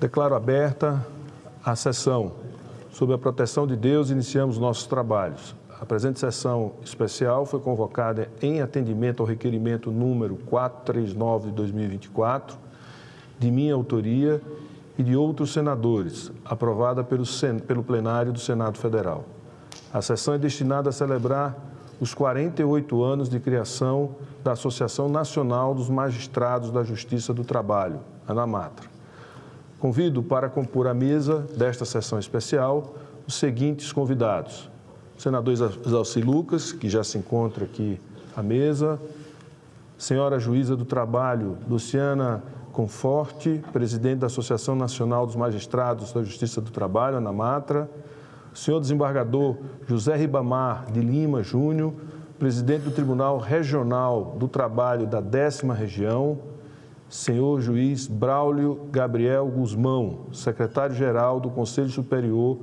Declaro aberta a sessão. Sob a proteção de Deus, iniciamos nossos trabalhos. A presente sessão especial foi convocada em atendimento ao requerimento número 439 de 2024, de minha autoria e de outros senadores, aprovada pelo plenário do Senado Federal. A sessão é destinada a celebrar os 48 anos de criação da Associação Nacional dos Magistrados da Justiça do Trabalho, ANAMATRA. Convido para compor a mesa desta sessão especial os seguintes convidados: o senador Exalci Lucas, que já se encontra aqui à mesa, senhora juíza do Trabalho Luciana Conforte, presidente da Associação Nacional dos Magistrados da Justiça do Trabalho, ANAMATRA, o senhor desembargador José Ribamar de Lima Júnior, presidente do Tribunal Regional do Trabalho da 10ª Região, senhor juiz Braulio Gabriel Guzmão, secretário-geral do Conselho Superior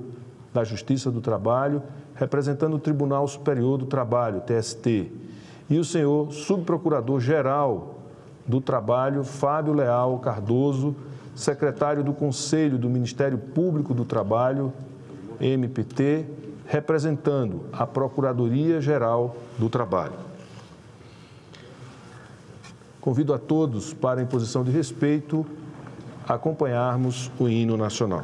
da Justiça do Trabalho, representando o Tribunal Superior do Trabalho, TST, e o senhor subprocurador-geral do Trabalho, Fábio Leal Cardoso, secretário do Conselho do Ministério Público do Trabalho, MPT, representando a Procuradoria-Geral do Trabalho. Convido a todos para, em posição de respeito, acompanharmos o hino nacional.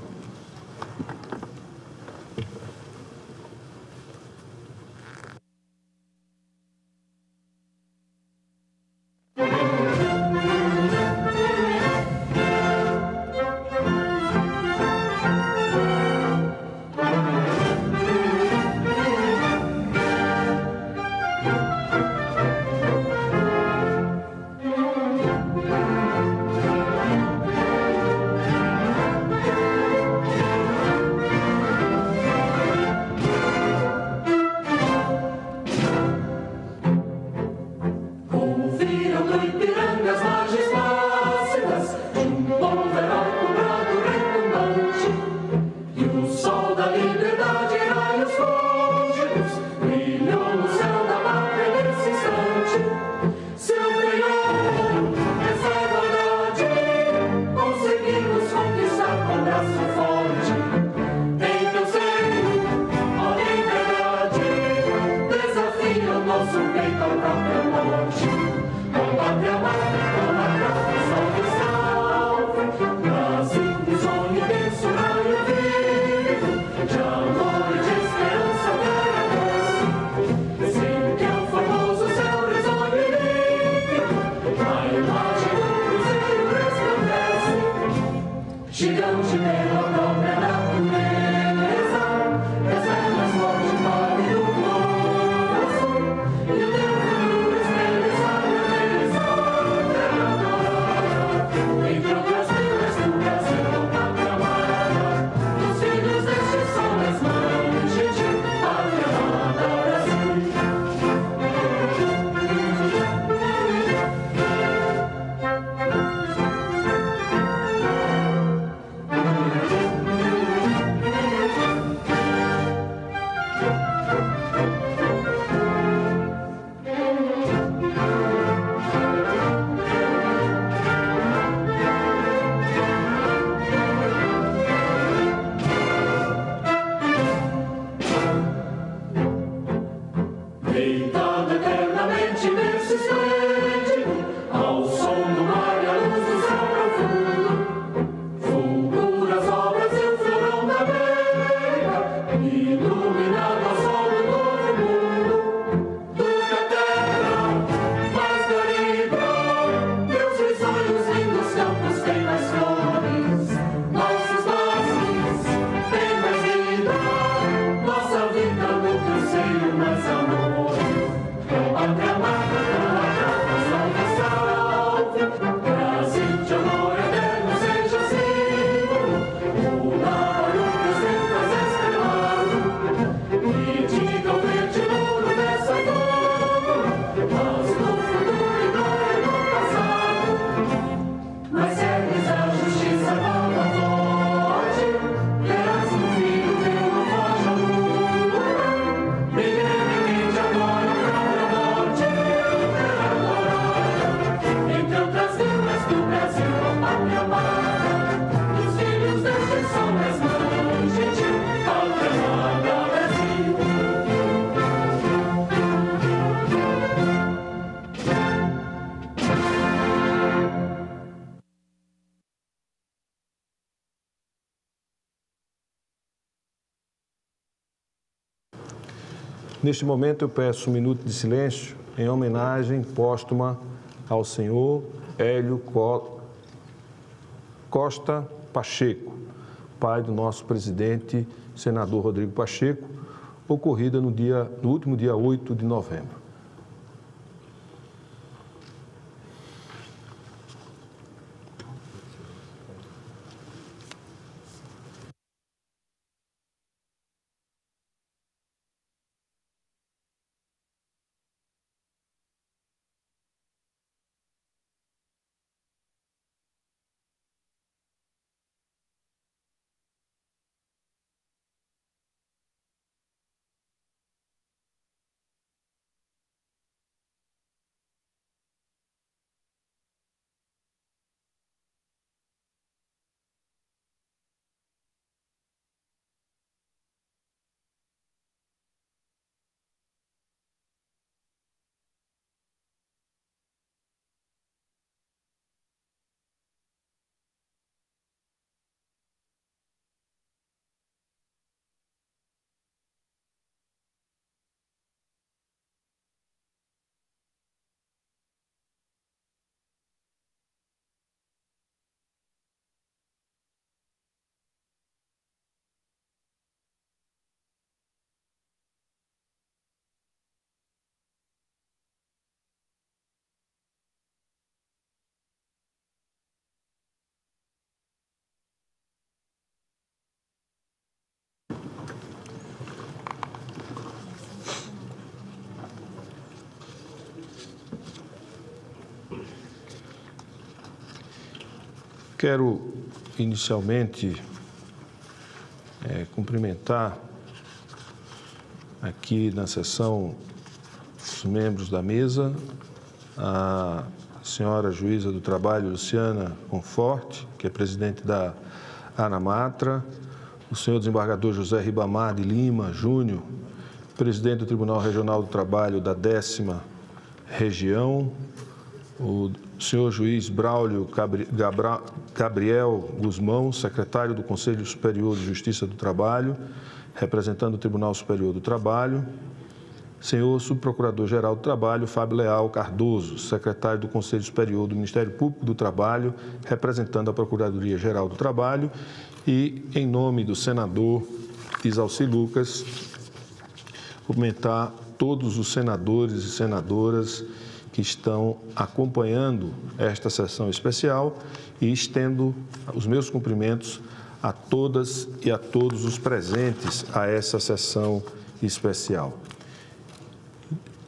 Neste momento, eu peço um minuto de silêncio em homenagem póstuma ao senhor Hélio Costa Pacheco, pai do nosso presidente, senador Rodrigo Pacheco, ocorrida no último dia 8 de novembro. Quero, inicialmente, cumprimentar aqui na sessão os membros da mesa, a senhora juíza do trabalho, Luciana Conforte, que é presidente da ANAMATRA, o senhor desembargador José Ribamar de Lima Júnior, presidente do Tribunal Regional do Trabalho da 10ª Região, o senhor juiz Braulio Gabriel Guzmão, secretário do Conselho Superior de Justiça do Trabalho, representando o Tribunal Superior do Trabalho, senhor subprocurador-geral do Trabalho, Fábio Leal Cardoso, secretário do Conselho Superior do Ministério Público do Trabalho, representando a Procuradoria-Geral do Trabalho, e, em nome do senador Isalci Lucas, cumprimentar todos os senadores e senadoras que estão acompanhando esta sessão especial e estendo os meus cumprimentos a todas e a todos os presentes a essa sessão especial.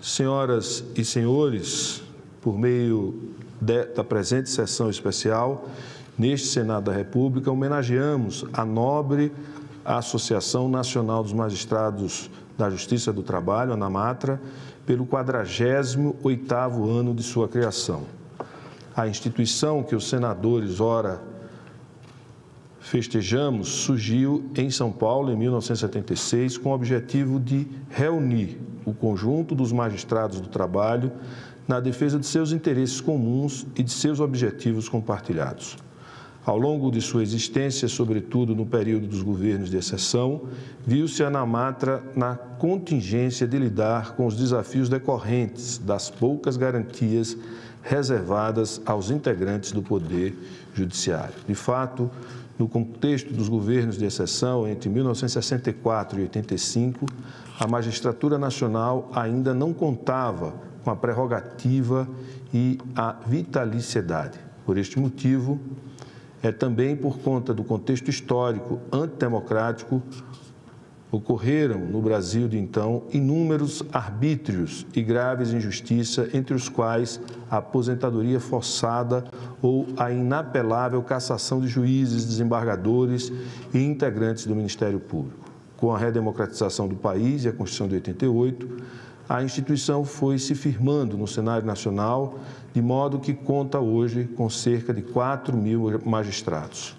Senhoras e senhores, por meio da presente sessão especial, neste Senado da República, homenageamos a nobre Associação Nacional dos Magistrados da Justiça do Trabalho, ANAMATRA, pelo 48º ano de sua criação. A instituição que os senadores ora festejamos surgiu em São Paulo em 1976 com o objetivo de reunir o conjunto dos magistrados do trabalho na defesa de seus interesses comuns e de seus objetivos compartilhados. Ao longo de sua existência, sobretudo no período dos governos de exceção, viu-se a ANAMATRA na contingência de lidar com os desafios decorrentes das poucas garantias reservadas aos integrantes do Poder Judiciário. De fato, no contexto dos governos de exceção, entre 1964 e 85, a magistratura nacional ainda não contava com a prerrogativa e a vitaliciedade. Por este motivo, também por conta do contexto histórico antidemocrático, ocorreram no Brasil de então inúmeros arbítrios e graves injustiças, entre os quais a aposentadoria forçada ou a inapelável cassação de juízes, desembargadores e integrantes do Ministério Público. Com a redemocratização do país e a Constituição de 88, a instituição foi se firmando no cenário nacional, de modo que conta hoje com cerca de 4.000 magistrados.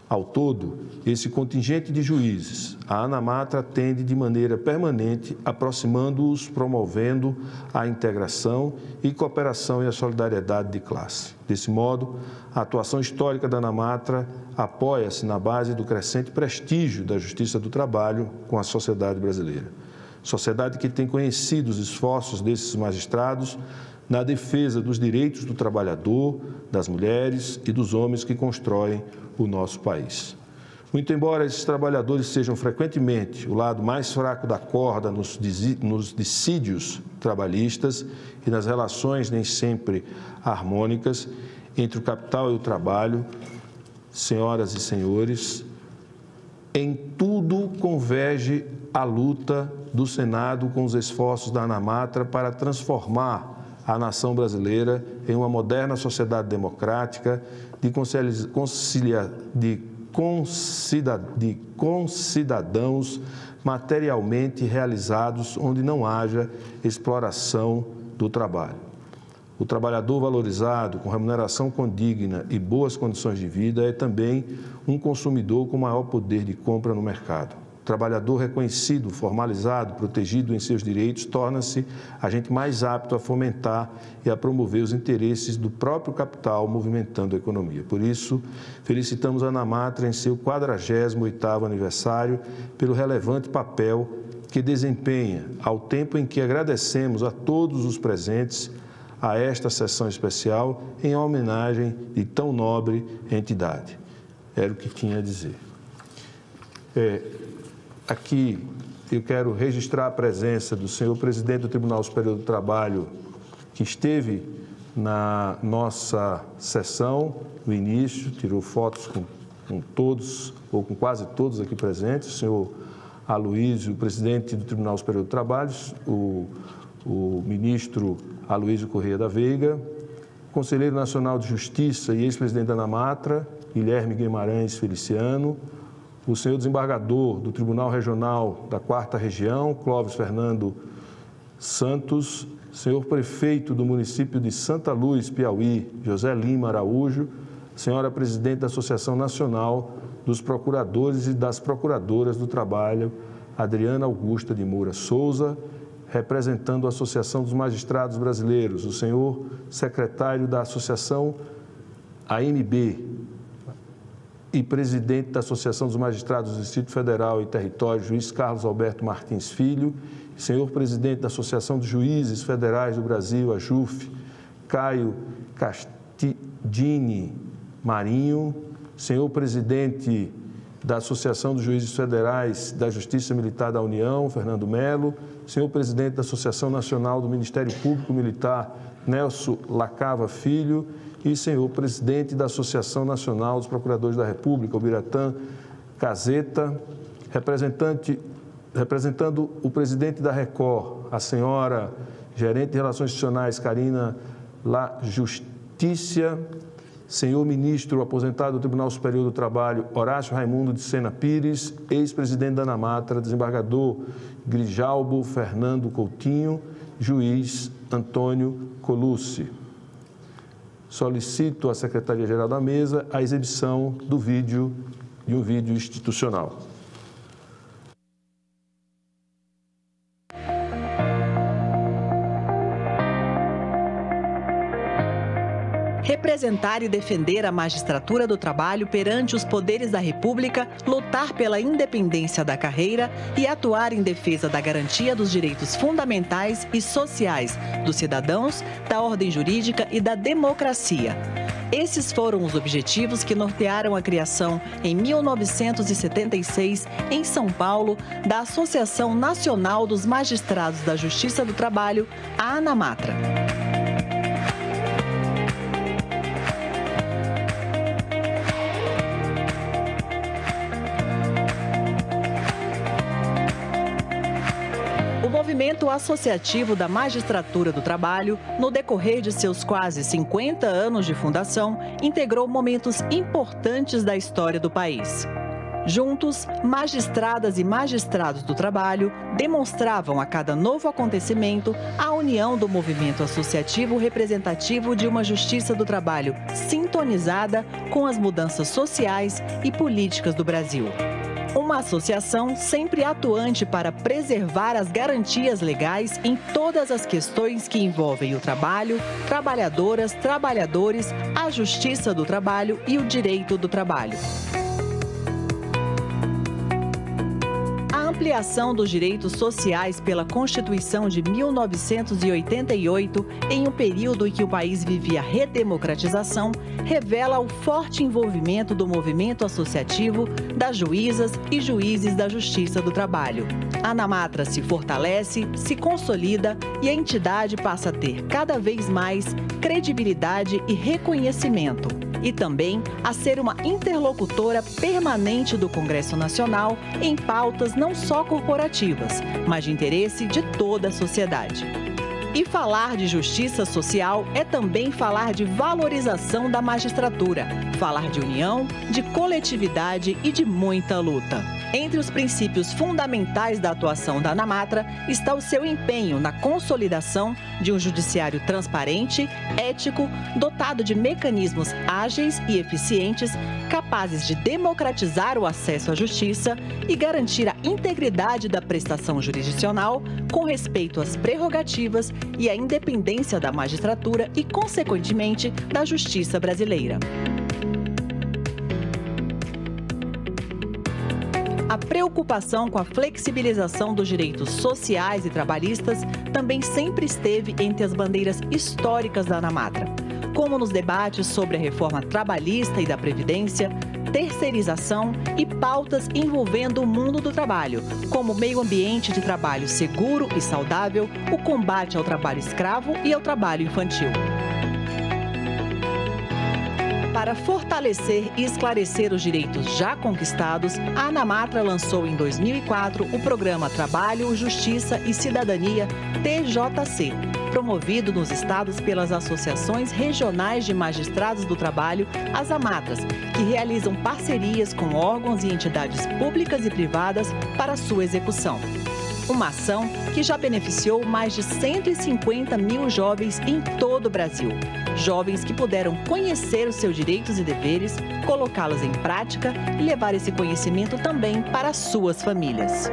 Ao todo, esse contingente de juízes, a ANAMATRA atende de maneira permanente, aproximando-os, promovendo a integração e cooperação e a solidariedade de classe. Desse modo, a atuação histórica da ANAMATRA apoia-se na base do crescente prestígio da Justiça do Trabalho com a sociedade brasileira. Sociedade que tem conhecido os esforços desses magistrados na defesa dos direitos do trabalhador, das mulheres e dos homens que constroem o nosso país. Muito embora esses trabalhadores sejam frequentemente o lado mais fraco da corda nos dissídios trabalhistas e nas relações nem sempre harmônicas entre o capital e o trabalho, senhoras e senhores, em tudo converge a luta do Senado com os esforços da ANAMATRA para transformar a nação brasileira em uma moderna sociedade democrática de concidadãos materialmente realizados, onde não haja exploração do trabalho. O trabalhador valorizado, com remuneração condigna e boas condições de vida, é também um consumidor com maior poder de compra no mercado. O trabalhador reconhecido, formalizado, protegido em seus direitos, torna-se agente mais apto a fomentar e a promover os interesses do próprio capital, movimentando a economia. Por isso, felicitamos a ANAMATRA em seu 48º aniversário pelo relevante papel que desempenha, ao tempo em que agradecemos a todos os presentes a esta sessão especial em homenagem de tão nobre entidade. Era o que tinha a dizer. Aqui eu quero registrar a presença do senhor presidente do Tribunal Superior do Trabalho, que esteve na nossa sessão no início, tirou fotos com todos, ou com quase todos aqui presentes, o senhor Aloísio, presidente do Tribunal Superior do Trabalho, o ministro Aloísio Correia da Veiga, conselheiro nacional de Justiça e ex-presidente da ANAMATRA, Guilherme Guimarães Feliciano, o senhor desembargador do Tribunal Regional da 4ª Região, Clóvis Fernando Santos, senhor prefeito do município de Santa Luz, Piauí, José Lima Araújo, senhora presidente da Associação Nacional dos Procuradores e das Procuradoras do Trabalho, Adriana Augusta de Moura Souza, representando a Associação dos Magistrados Brasileiros, o senhor secretário da Associação AMB e presidente da Associação dos Magistrados do Distrito Federal e Território, juiz Carlos Alberto Martins Filho, senhor presidente da Associação dos Juízes Federais do Brasil, a JUF, Caio Castidini Marinho, senhor presidente da Associação dos Juízes Federais da Justiça Militar da União, Fernando Melo, senhor presidente da Associação Nacional do Ministério Público Militar, Nelson Lacava Filho, e senhor presidente da Associação Nacional dos Procuradores da República, Biratã Caseta, representando o presidente da Record, a senhora gerente de Relações Institucionais, Karina La Justicia, senhor ministro aposentado do Tribunal Superior do Trabalho, Horácio Raimundo de Sena Pires, ex-presidente da ANAMATRA, desembargador Grijalbo Fernando Coutinho, juiz Antônio Colucci. Solicito à Secretaria-Geral da Mesa a exibição de um vídeo institucional. Representar e defender a magistratura do trabalho perante os poderes da República, lutar pela independência da carreira e atuar em defesa da garantia dos direitos fundamentais e sociais dos cidadãos, da ordem jurídica e da democracia. Esses foram os objetivos que nortearam a criação, em 1976, em São Paulo, da Associação Nacional dos Magistrados da Justiça do Trabalho, a ANAMATRA. O movimento associativo da Magistratura do Trabalho, no decorrer de seus quase 50 anos de fundação, integrou momentos importantes da história do país. Juntos, magistradas e magistrados do trabalho demonstravam a cada novo acontecimento a união do movimento associativo representativo de uma justiça do trabalho sintonizada com as mudanças sociais e políticas do Brasil. Uma associação sempre atuante para preservar as garantias legais em todas as questões que envolvem o trabalho, trabalhadoras, trabalhadores, a justiça do trabalho e o direito do trabalho. A ampliação dos direitos sociais pela Constituição de 1988, em um período em que o país vivia redemocratização, revela o forte envolvimento do movimento associativo das juízas e juízes da Justiça do Trabalho. A ANAMATRA se fortalece, se consolida e a entidade passa a ter cada vez mais credibilidade e reconhecimento. E também a ser uma interlocutora permanente do Congresso Nacional em pautas não só corporativas, mas de interesse de toda a sociedade. E falar de justiça social é também falar de valorização da magistratura, falar de união, de coletividade e de muita luta. Entre os princípios fundamentais da atuação da ANAMATRA está o seu empenho na consolidação de um judiciário transparente, ético, dotado de mecanismos ágeis e eficientes, capazes de democratizar o acesso à justiça e garantir a integridade da prestação jurisdicional com respeito às prerrogativas e à independência da magistratura e, consequentemente, da justiça brasileira. A preocupação com a flexibilização dos direitos sociais e trabalhistas também sempre esteve entre as bandeiras históricas da ANAMATRA, como nos debates sobre a reforma trabalhista e da Previdência, terceirização e pautas envolvendo o mundo do trabalho, como o meio ambiente de trabalho seguro e saudável, o combate ao trabalho escravo e ao trabalho infantil. Para fortalecer e esclarecer os direitos já conquistados, a ANAMATRA lançou em 2004 o programa Trabalho, Justiça e Cidadania, TJC, promovido nos estados pelas Associações Regionais de Magistrados do Trabalho, as AMATRAs, que realizam parcerias com órgãos e entidades públicas e privadas para sua execução. Uma ação que já beneficiou mais de 150 mil jovens em todo o Brasil. Jovens que puderam conhecer os seus direitos e deveres, colocá-los em prática e levar esse conhecimento também para suas famílias.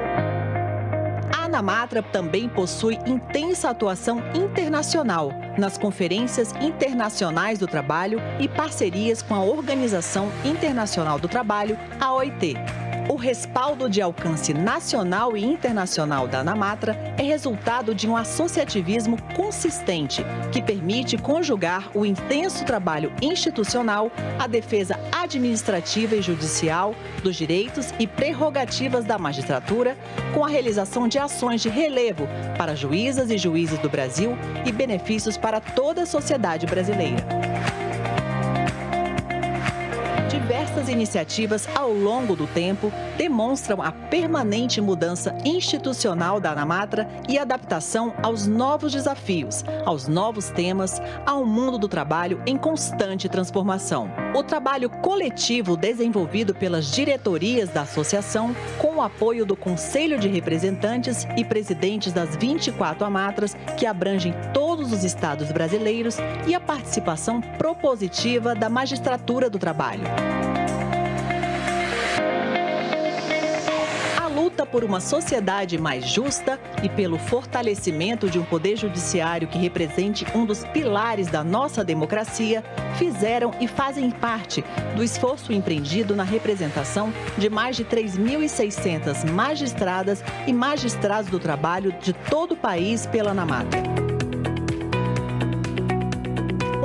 A ANAMATRA também possui intensa atuação internacional nas conferências internacionais do trabalho e parcerias com a Organização Internacional do Trabalho, a OIT. O respaldo de alcance nacional e internacional da ANAMATRA é resultado de um associativismo consistente que permite conjugar o intenso trabalho institucional, a defesa administrativa e judicial dos direitos e prerrogativas da magistratura, com a realização de ações de relevo para juízas e juízes do Brasil e benefícios para toda a sociedade brasileira. Diversas iniciativas ao longo do tempo demonstram a permanente mudança institucional da ANAMATRA e adaptação aos novos desafios, aos novos temas, ao mundo do trabalho em constante transformação. O trabalho coletivo desenvolvido pelas diretorias da associação, com o apoio do Conselho de Representantes e presidentes das 24 AMATRAs, que abrangem todos os estados brasileiros, e a participação propositiva da magistratura do trabalho. Luta por uma sociedade mais justa e pelo fortalecimento de um poder judiciário que represente um dos pilares da nossa democracia, fizeram e fazem parte do esforço empreendido na representação de mais de 3.600 magistradas e magistrados do trabalho de todo o país pela ANAMATRA.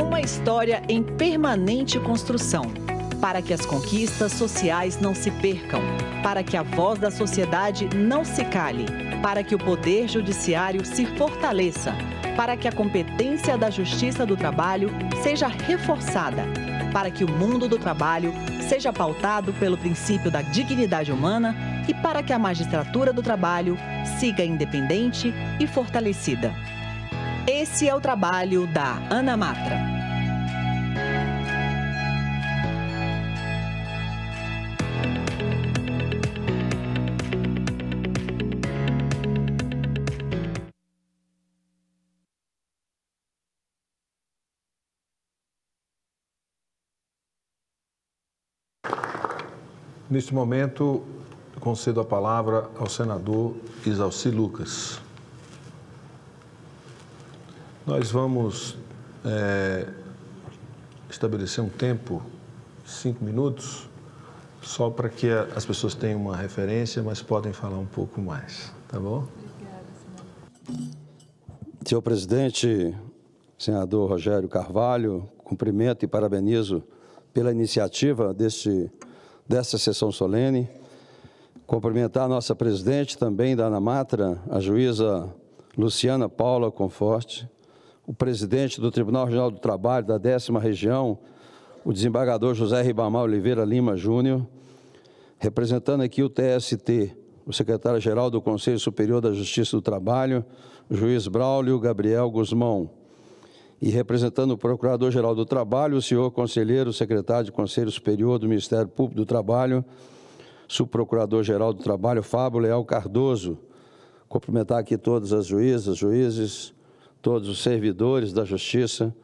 Uma história em permanente construção, para que as conquistas sociais não se percam, para que a voz da sociedade não se cale, para que o poder judiciário se fortaleça, para que a competência da Justiça do Trabalho seja reforçada, para que o mundo do trabalho seja pautado pelo princípio da dignidade humana e para que a magistratura do trabalho siga independente e fortalecida. Esse é o trabalho da ANAMATRA. Neste momento, concedo a palavra ao senador Isalci Lucas. Nós vamos estabelecer um tempo, 5 minutos, Só para que as pessoas tenham uma referência, mas podem falar um pouco mais, tá bom? Senhor presidente, senador Rogério Carvalho, cumprimento e parabenizo pela iniciativa desta sessão solene. Cumprimentar a nossa presidente também da ANAMATRA, a juíza Luciana Paula Conforte, o presidente do Tribunal Regional do Trabalho da 10ª Região, o desembargador José Ribamar Oliveira Lima Júnior, representando aqui o TST, o secretário-geral do Conselho Superior da Justiça do Trabalho, o juiz Braulio Gabriel Guzmão, e representando o Procurador-Geral do Trabalho, o senhor conselheiro, secretário de Conselho Superior do Ministério Público do Trabalho, subprocurador-geral do Trabalho, Fábio Leal Cardoso. Cumprimentar aqui todas as juízas, juízes, todos os servidores da Justiça,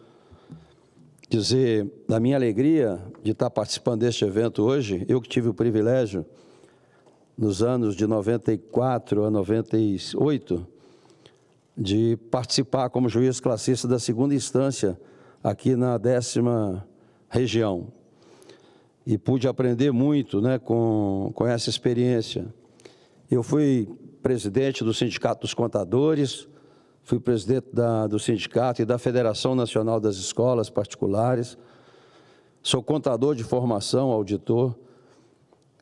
dizer da minha alegria de estar participando deste evento hoje. Eu que tive o privilégio, nos anos de 94 a 98, de participar como juiz classista da 2ª instância aqui na 10ª Região. E pude aprender muito, né, com essa experiência. Eu fui presidente do Sindicato dos Contadores, fui presidente do Sindicato e da Federação Nacional das Escolas Particulares, sou contador de formação, auditor.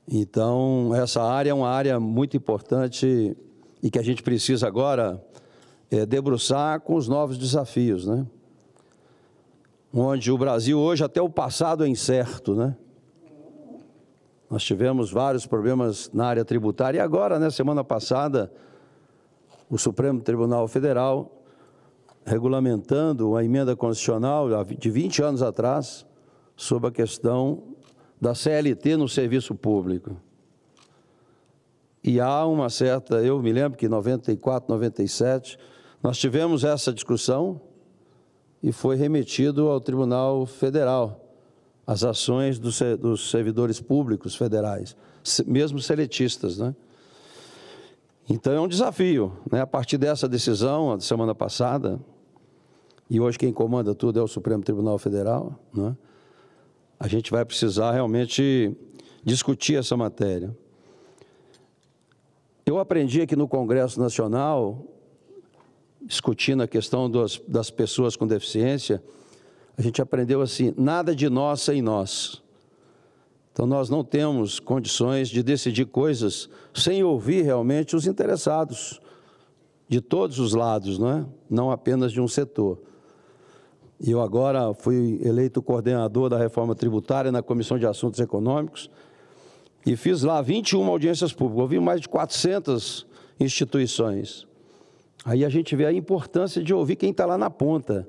Então, essa área é uma área muito importante e que a gente precisa agora debruçar com os novos desafios, né? Onde o Brasil hoje, até o passado é incerto, né? Nós tivemos vários problemas na área tributária e agora, né, semana passada, o Supremo Tribunal Federal, regulamentando uma emenda constitucional de 20 anos atrás, sobre a questão da CLT no serviço público. E há uma certa, eu me lembro que em 94, 97, nós tivemos essa discussão e foi remetido ao Tribunal Federal as ações dos servidores públicos federais, mesmo seletistas, né? Então, é um desafio, né? A partir dessa decisão, a semana passada, e hoje quem comanda tudo é o Supremo Tribunal Federal, né? A gente vai precisar realmente discutir essa matéria. Eu aprendi aqui no Congresso Nacional, discutindo a questão das pessoas com deficiência, a gente aprendeu assim, nada de nós sem nós. Então, nós não temos condições de decidir coisas sem ouvir realmente os interessados de todos os lados, não apenas de um setor. E eu agora fui eleito coordenador da reforma tributária na Comissão de Assuntos Econômicos e fiz lá 21 audiências públicas, ouvi mais de 400 instituições. Aí a gente vê a importância de ouvir quem está lá na ponta,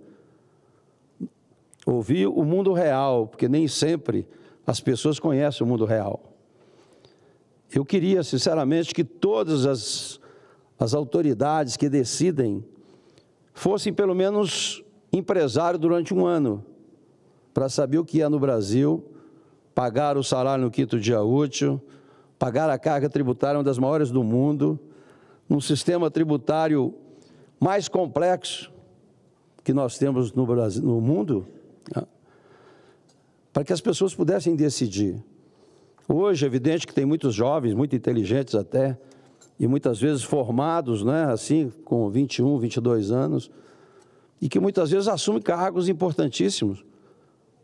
ouvir o mundo real, porque nem sempre as pessoas conhecem o mundo real. Eu queria, sinceramente, que todas as autoridades que decidem fossem, pelo menos, empresários durante um ano, para saber o que é no Brasil, pagar o salário no 5º dia útil, pagar a carga tributária, uma das maiores do mundo, num sistema tributário mais complexo que nós temos no Brasil, no mundo, para que as pessoas pudessem decidir. Hoje é evidente que tem muitos jovens, muito inteligentes até, e muitas vezes formados, né, assim, com 21, 22 anos, e que muitas vezes assumem cargos importantíssimos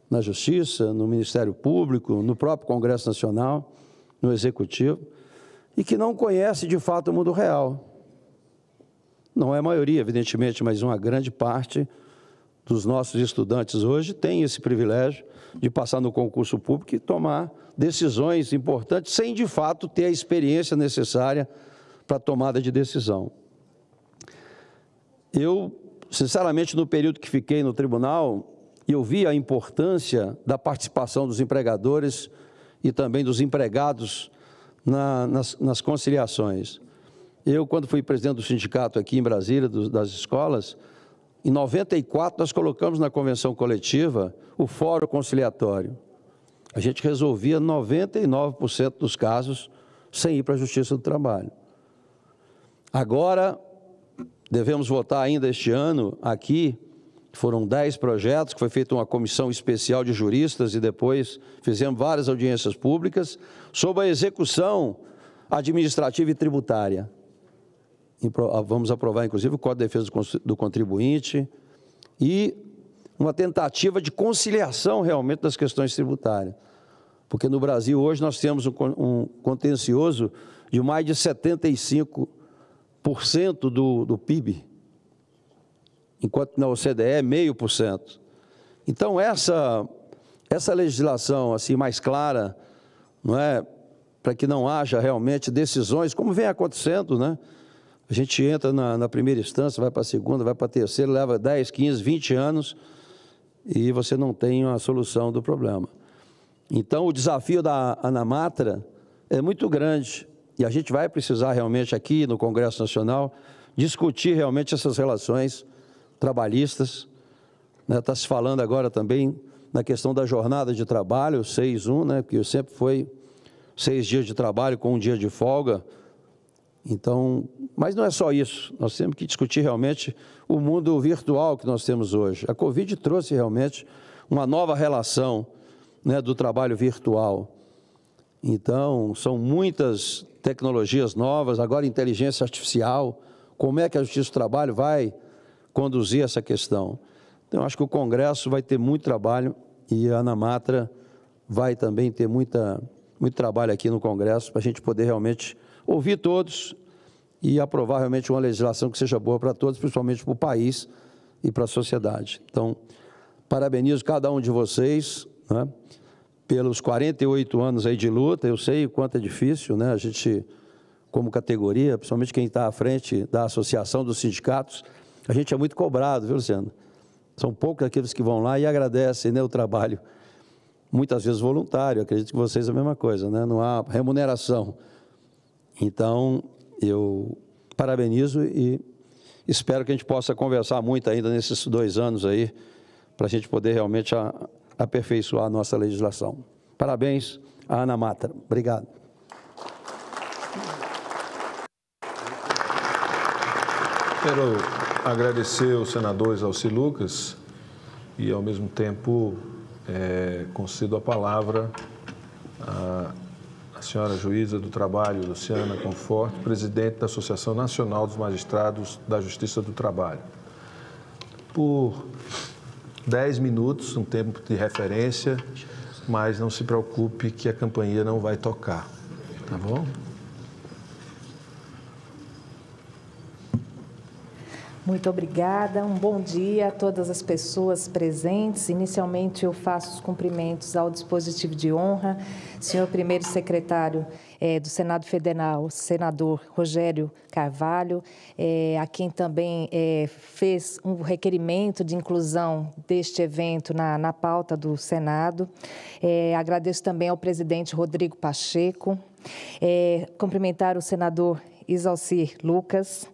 na Justiça, no Ministério Público, no próprio Congresso Nacional, no Executivo, e que não conhecem de fato o mundo real. Não é a maioria, evidentemente, mas uma grande parte dos nossos estudantes hoje tem esse privilégio de passar no concurso público e tomar decisões importantes sem, de fato, ter a experiência necessária para a tomada de decisão. Eu, sinceramente, no período que fiquei no tribunal, eu vi a importância da participação dos empregadores e também dos empregados nas conciliações. Eu, quando fui presidente do sindicato aqui em Brasília, das escolas, em 94, nós colocamos na convenção coletiva o fórum conciliatório. A gente resolvia 99% dos casos sem ir para a Justiça do Trabalho. Agora, devemos votar ainda este ano aqui Foram 10 projetos, que foi feita uma comissão especial de juristas e depois fizemos várias audiências públicas sobre a execução administrativa e tributária. Vamos aprovar, inclusive, o Código de Defesa do Contribuinte e uma tentativa de conciliação, realmente, das questões tributárias. Porque no Brasil, hoje, nós temos um contencioso de mais de 75% do PIB, enquanto na OCDE é 0,5%. Então, essa legislação assim, mais clara, não é, para que não haja realmente decisões, como vem acontecendo, né? A gente entra na primeira instância, vai para a segunda, vai para a terceira, leva 10, 15, 20 anos e você não tem a solução do problema. Então, o desafio da ANAMATRA é muito grande e a gente vai precisar realmente aqui no Congresso Nacional discutir realmente essas relações trabalhistas. Está se falando agora também na questão da jornada de trabalho, 6-1, né, que sempre foi 6 dias de trabalho com 1 dia de folga. Então, mas não é só isso, nós temos que discutir realmente o mundo virtual que nós temos hoje. A Covid trouxe realmente uma nova relação, né, do trabalho virtual. Então, são muitas tecnologias novas, agora inteligência artificial, como é que a Justiça do Trabalho vai conduzir essa questão? Então, acho que o Congresso vai ter muito trabalho e a ANAMATRA vai também ter muito trabalho aqui no Congresso para a gente poder realmente ouvir todos e aprovar realmente uma legislação que seja boa para todos, principalmente para o país e para a sociedade. Então, parabenizo cada um de vocês, né, pelos 48 anos aí de luta. Eu sei o quanto é difícil, né, a gente, como categoria, principalmente quem está à frente da associação dos sindicatos, a gente é muito cobrado, viu, Luciano? São poucos aqueles que vão lá e agradecem, né, o trabalho, muitas vezes voluntário. Acredito que vocês é a mesma coisa, né? Não há remuneração. Então, eu parabenizo e espero que a gente possa conversar muito ainda nesses 2 anos aí, para a gente poder realmente aperfeiçoar a nossa legislação. Parabéns à ANAMATRA. Obrigado. Quero agradecer ao senador Exalci Lucas e, ao mesmo tempo, concedo a palavra à senhora juíza do trabalho, Luciana Conforte, presidente da Associação Nacional dos Magistrados da Justiça do Trabalho. Por 10 minutos, um tempo de referência, mas não se preocupe que a campainha não vai tocar, tá bom? Muito obrigada, um bom dia a todas as pessoas presentes. Inicialmente, eu faço os cumprimentos ao dispositivo de honra, senhor primeiro secretário do Senado Federal, senador Rogério Carvalho, a quem também fez um requerimento de inclusão deste evento na pauta do Senado. Agradeço também ao presidente Rodrigo Pacheco, cumprimentar o senador Exalci Lucas,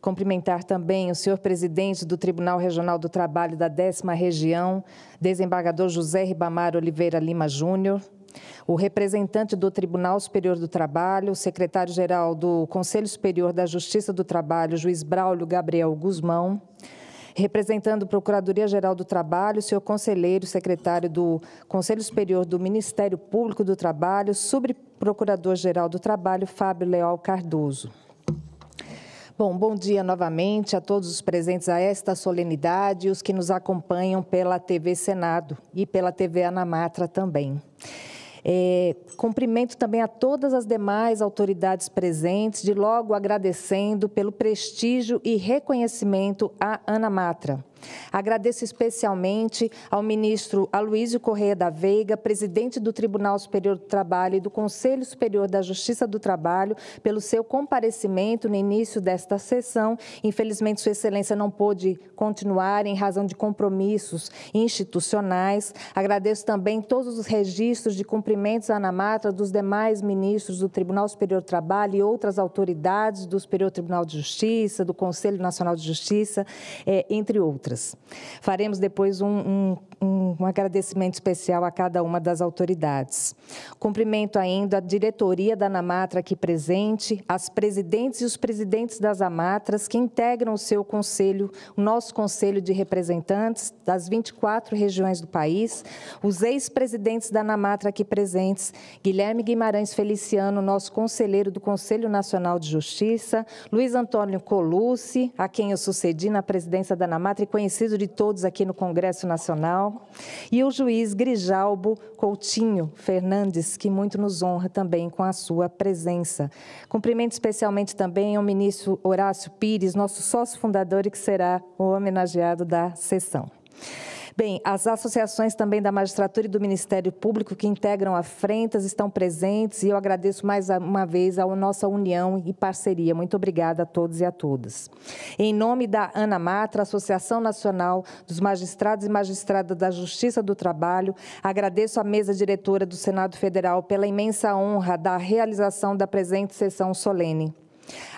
cumprimentar também o senhor presidente do Tribunal Regional do Trabalho da 10ª Região, desembargador José Ribamar Oliveira Lima Júnior, o representante do Tribunal Superior do Trabalho, o secretário-geral do Conselho Superior da Justiça do Trabalho, juiz Braulio Gabriel Guzmão, representando a Procuradoria-Geral do Trabalho, o senhor conselheiro, secretário do Conselho Superior do Ministério Público do Trabalho, subprocurador-geral do Trabalho, Fábio Leal Cardoso. Bom dia novamente a todos os presentes a esta solenidade e os que nos acompanham pela TV Senado e pela TV ANAMATRA também. Cumprimento também a todas as demais autoridades presentes, de logo agradecendo pelo prestígio e reconhecimento à ANAMATRA. Agradeço especialmente ao ministro Aloísio Correia da Veiga, presidente do Tribunal Superior do Trabalho e do Conselho Superior da Justiça do Trabalho, pelo seu comparecimento no início desta sessão. Infelizmente, Sua Excelência não pôde continuar em razão de compromissos institucionais. Agradeço também todos os registros de cumprimentos à ANAMATRA dos demais ministros do Tribunal Superior do Trabalho e outras autoridades do Superior Tribunal de Justiça, do Conselho Nacional de Justiça, entre outras. outras. Faremos depois um agradecimento especial a cada uma das autoridades. Cumprimento ainda a diretoria da ANAMATRA aqui presente, as presidentes e os presidentes das AMATRAs que integram o seu conselho, o nosso conselho de representantes das 24 regiões do país, os ex-presidentes da ANAMATRA aqui presentes, Guilherme Guimarães Feliciano, nosso conselheiro do Conselho Nacional de Justiça, Luiz Antônio Colucci, a quem eu sucedi na presidência da ANAMATRA e conhecido de todos aqui no Congresso Nacional, e o juiz Grijalbo Coutinho Fernandes, que muito nos honra também com a sua presença. Cumprimento especialmente também ao ministro Horácio Pires, nosso sócio fundador e que será o homenageado da sessão. Bem, as associações também da magistratura e do Ministério Público que integram a Frentas estão presentes e eu agradeço mais uma vez a nossa união e parceria. Muito obrigada a todos e a todas. Em nome da ANAMATRA, Associação Nacional dos Magistrados e Magistradas da Justiça do Trabalho, agradeço à mesa diretora do Senado Federal pela imensa honra da realização da presente sessão solene.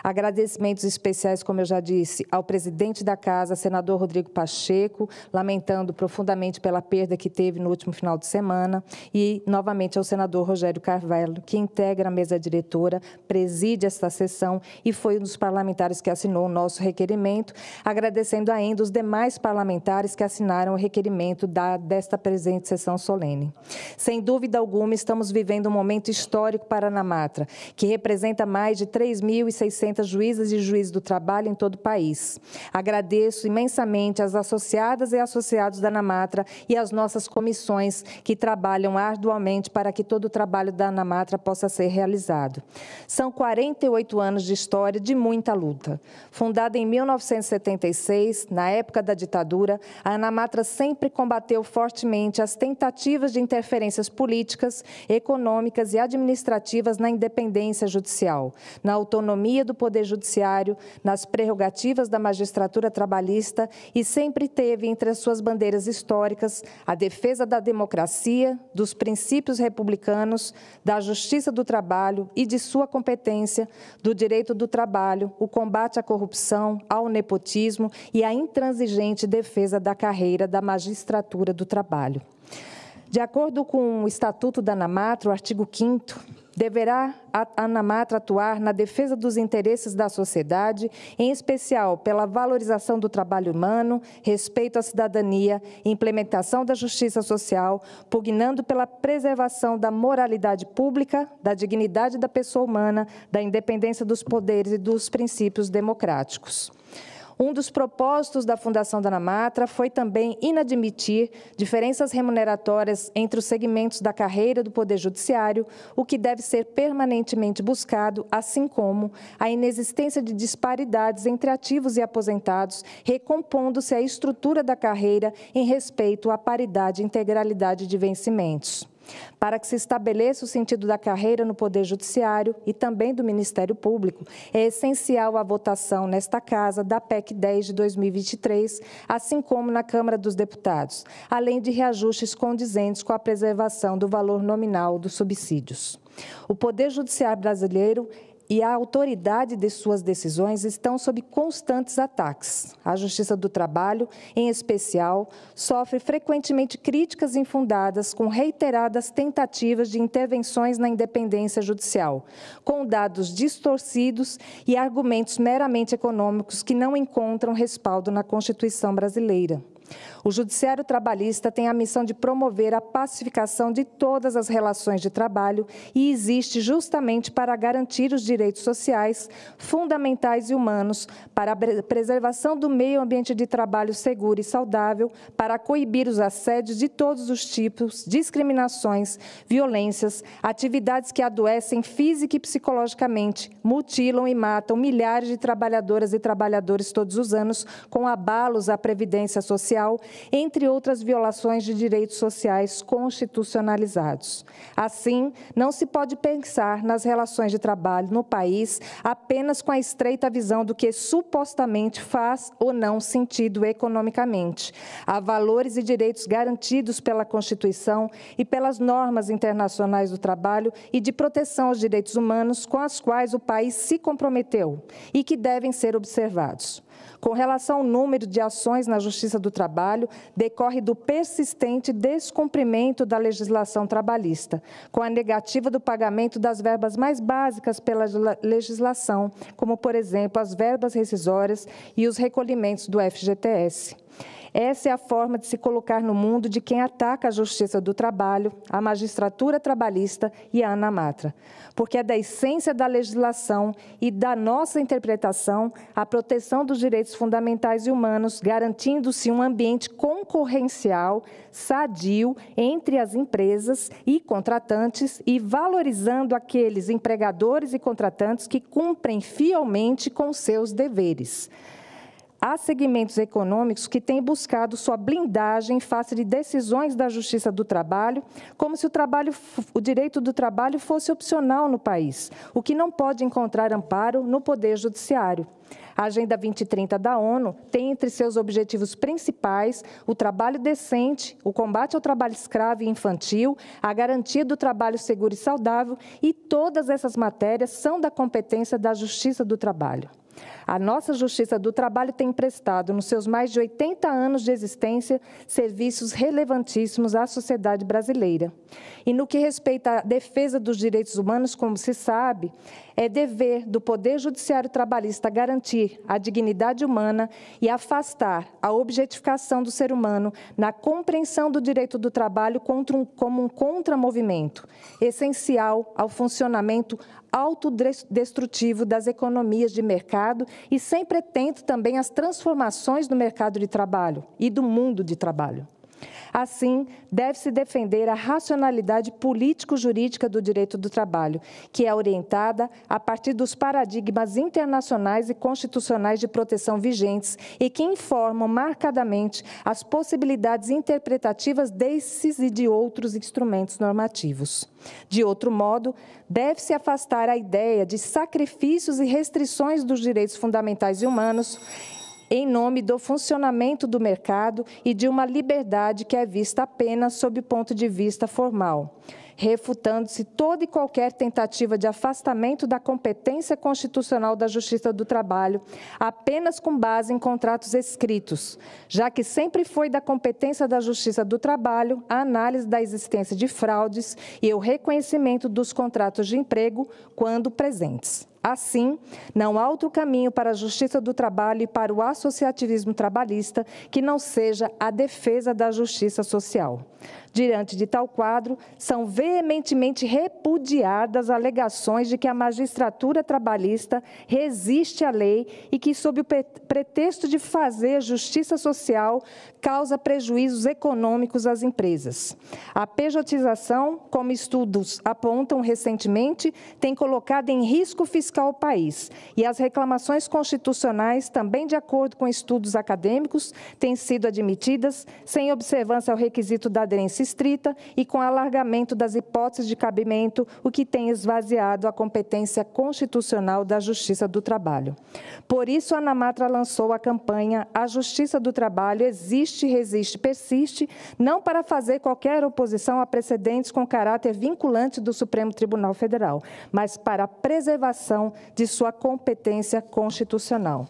Agradecimentos especiais, como eu já disse, ao presidente da Casa, senador Rodrigo Pacheco, lamentando profundamente pela perda que teve no último final de semana, e novamente ao senador Rogério Carvalho, que integra a mesa diretora, preside esta sessão e foi um dos parlamentares que assinou o nosso requerimento, agradecendo ainda os demais parlamentares que assinaram o requerimento desta presente sessão solene. Sem dúvida alguma, estamos vivendo um momento histórico para a ANAMATRA, que representa mais de 3.600 juízas e juízes do trabalho em todo o país. Agradeço imensamente às associadas e associados da ANAMATRA e às nossas comissões que trabalham arduamente para que todo o trabalho da ANAMATRA possa ser realizado. São 48 anos de história de muita luta. Fundada em 1976, na época da ditadura, a ANAMATRA sempre combateu fortemente as tentativas de interferências políticas, econômicas e administrativas na independência judicial, na autonomia do Poder Judiciário, nas prerrogativas da magistratura trabalhista e sempre teve entre as suas bandeiras históricas a defesa da democracia, dos princípios republicanos, da justiça do trabalho e de sua competência, do direito do trabalho, o combate à corrupção, ao nepotismo e a intransigente defesa da carreira da magistratura do trabalho. De acordo com o Estatuto da ANAMATRA, o artigo 5º, deverá a ANAMATRA atuar na defesa dos interesses da sociedade, em especial pela valorização do trabalho humano, respeito à cidadania, implementação da justiça social, pugnando pela preservação da moralidade pública, da dignidade da pessoa humana, da independência dos poderes e dos princípios democráticos. Um dos propósitos da Fundação da ANAMATRA foi também inadmitir diferenças remuneratórias entre os segmentos da carreira do Poder Judiciário, o que deve ser permanentemente buscado, assim como a inexistência de disparidades entre ativos e aposentados, recompondo-se a estrutura da carreira em respeito à paridade e integralidade de vencimentos. Para que se estabeleça o sentido da carreira no Poder Judiciário e também do Ministério Público, é essencial a votação nesta Casa da PEC 10 de 2023, assim como na Câmara dos Deputados, além de reajustes condizentes com a preservação do valor nominal dos subsídios. O Poder Judiciário brasileiro e a autoridade de suas decisões estão sob constantes ataques. A Justiça do Trabalho, em especial, sofre frequentemente críticas infundadas com reiteradas tentativas de intervenções na independência judicial, com dados distorcidos e argumentos meramente econômicos que não encontram respaldo na Constituição brasileira. O Judiciário Trabalhista tem a missão de promover a pacificação de todas as relações de trabalho e existe justamente para garantir os direitos sociais, fundamentais e humanos, para a preservação do meio ambiente de trabalho seguro e saudável, para coibir os assédios de todos os tipos, discriminações, violências, atividades que adoecem física e psicologicamente, mutilam e matam milhares de trabalhadoras e trabalhadores todos os anos, com abalos à previdência social, entre outras violações de direitos sociais constitucionalizados. Assim, não se pode pensar nas relações de trabalho no país apenas com a estreita visão do que supostamente faz ou não sentido economicamente. Há valores e direitos garantidos pela Constituição e pelas normas internacionais do trabalho e de proteção aos direitos humanos com as quais o país se comprometeu e que devem ser observados. Com relação ao número de ações na Justiça do Trabalho, decorre do persistente descumprimento da legislação trabalhista, com a negativa do pagamento das verbas mais básicas pela legislação, como, por exemplo, as verbas rescisórias e os recolhimentos do FGTS. Essa é a forma de se colocar no mundo de quem ataca a Justiça do Trabalho, a magistratura trabalhista e a ANAMATRA, porque é da essência da legislação e da nossa interpretação a proteção dos direitos fundamentais e humanos, garantindo-se um ambiente concorrencial, sadio entre as empresas e contratantes e valorizando aqueles empregadores e contratantes que cumprem fielmente com seus deveres. Há segmentos econômicos que têm buscado sua blindagem face de decisões da Justiça do Trabalho, como se o direito do trabalho fosse opcional no país, o que não pode encontrar amparo no Poder Judiciário. A Agenda 2030 da ONU tem entre seus objetivos principais o trabalho decente, o combate ao trabalho escravo e infantil, a garantia do trabalho seguro e saudável, e todas essas matérias são da competência da Justiça do Trabalho. A nossa Justiça do Trabalho tem prestado, nos seus mais de 80 anos de existência, serviços relevantíssimos à sociedade brasileira. E no que respeita à defesa dos direitos humanos, como se sabe, é dever do Poder Judiciário Trabalhista garantir a dignidade humana e afastar a objetificação do ser humano na compreensão do direito do trabalho como um contramovimento, essencial ao funcionamento autodestrutivo das economias de mercado e sempre atento também às transformações do mercado de trabalho e do mundo de trabalho. Assim, deve-se defender a racionalidade político-jurídica do direito do trabalho, que é orientada a partir dos paradigmas internacionais e constitucionais de proteção vigentes e que informam marcadamente as possibilidades interpretativas desses e de outros instrumentos normativos. De outro modo, deve-se afastar a ideia de sacrifícios e restrições dos direitos fundamentais e humanos em nome do funcionamento do mercado e de uma liberdade que é vista apenas sob o ponto de vista formal, refutando-se toda e qualquer tentativa de afastamento da competência constitucional da Justiça do Trabalho apenas com base em contratos escritos, já que sempre foi da competência da Justiça do Trabalho a análise da existência de fraudes e o reconhecimento dos contratos de emprego quando presentes. Assim, não há outro caminho para a Justiça do Trabalho e para o associativismo trabalhista que não seja a defesa da justiça social. Diante de tal quadro, são veementemente repudiadas alegações de que a magistratura trabalhista resiste à lei e que, sob o pretexto de fazer justiça social, causa prejuízos econômicos às empresas. A pejotização, como estudos apontam recentemente, tem colocado em risco fiscal o país, e as reclamações constitucionais, também de acordo com estudos acadêmicos, têm sido admitidas sem observância ao requisito da aderência estrita e com alargamento das hipóteses de cabimento, o que tem esvaziado a competência constitucional da Justiça do Trabalho. Por isso, a ANAMATRA lançou a campanha A Justiça do Trabalho existe, resiste, persiste, não para fazer qualquer oposição a precedentes com caráter vinculante do Supremo Tribunal Federal, mas para a preservação de sua competência constitucional.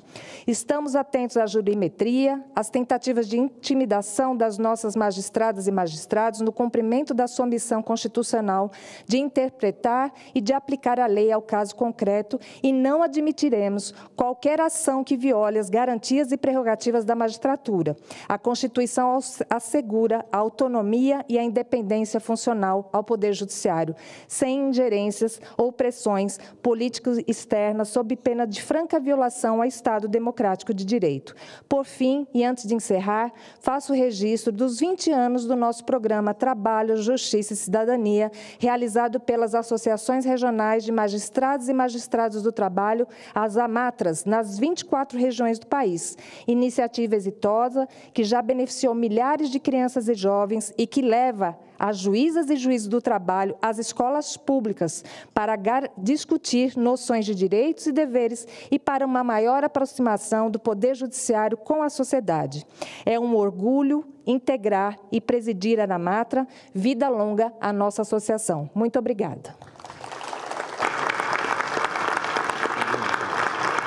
Estamos atentos à jurimetria, às tentativas de intimidação das nossas magistradas e magistrados no cumprimento da sua missão constitucional de interpretar e de aplicar a lei ao caso concreto e não admitiremos qualquer ação que viole as garantias e prerrogativas da magistratura. A Constituição assegura a autonomia e a independência funcional ao Poder Judiciário, sem ingerências ou pressões políticas externas sob pena de franca violação ao Estado democrático de direito. Por fim, e antes de encerrar, faço o registro dos 20 anos do nosso programa Trabalho, Justiça e Cidadania, realizado pelas Associações Regionais de Magistrados e Magistrados do Trabalho, as AMATRAs, nas 24 regiões do país. Iniciativa exitosa que já beneficiou milhares de crianças e jovens e que leva as juízas e juízes do trabalho às escolas públicas para discutir noções de direitos e deveres e para uma maior aproximação do Poder Judiciário com a sociedade. É um orgulho integrar e presidir a ANAMATRA. Vida longa à nossa associação. Muito obrigada.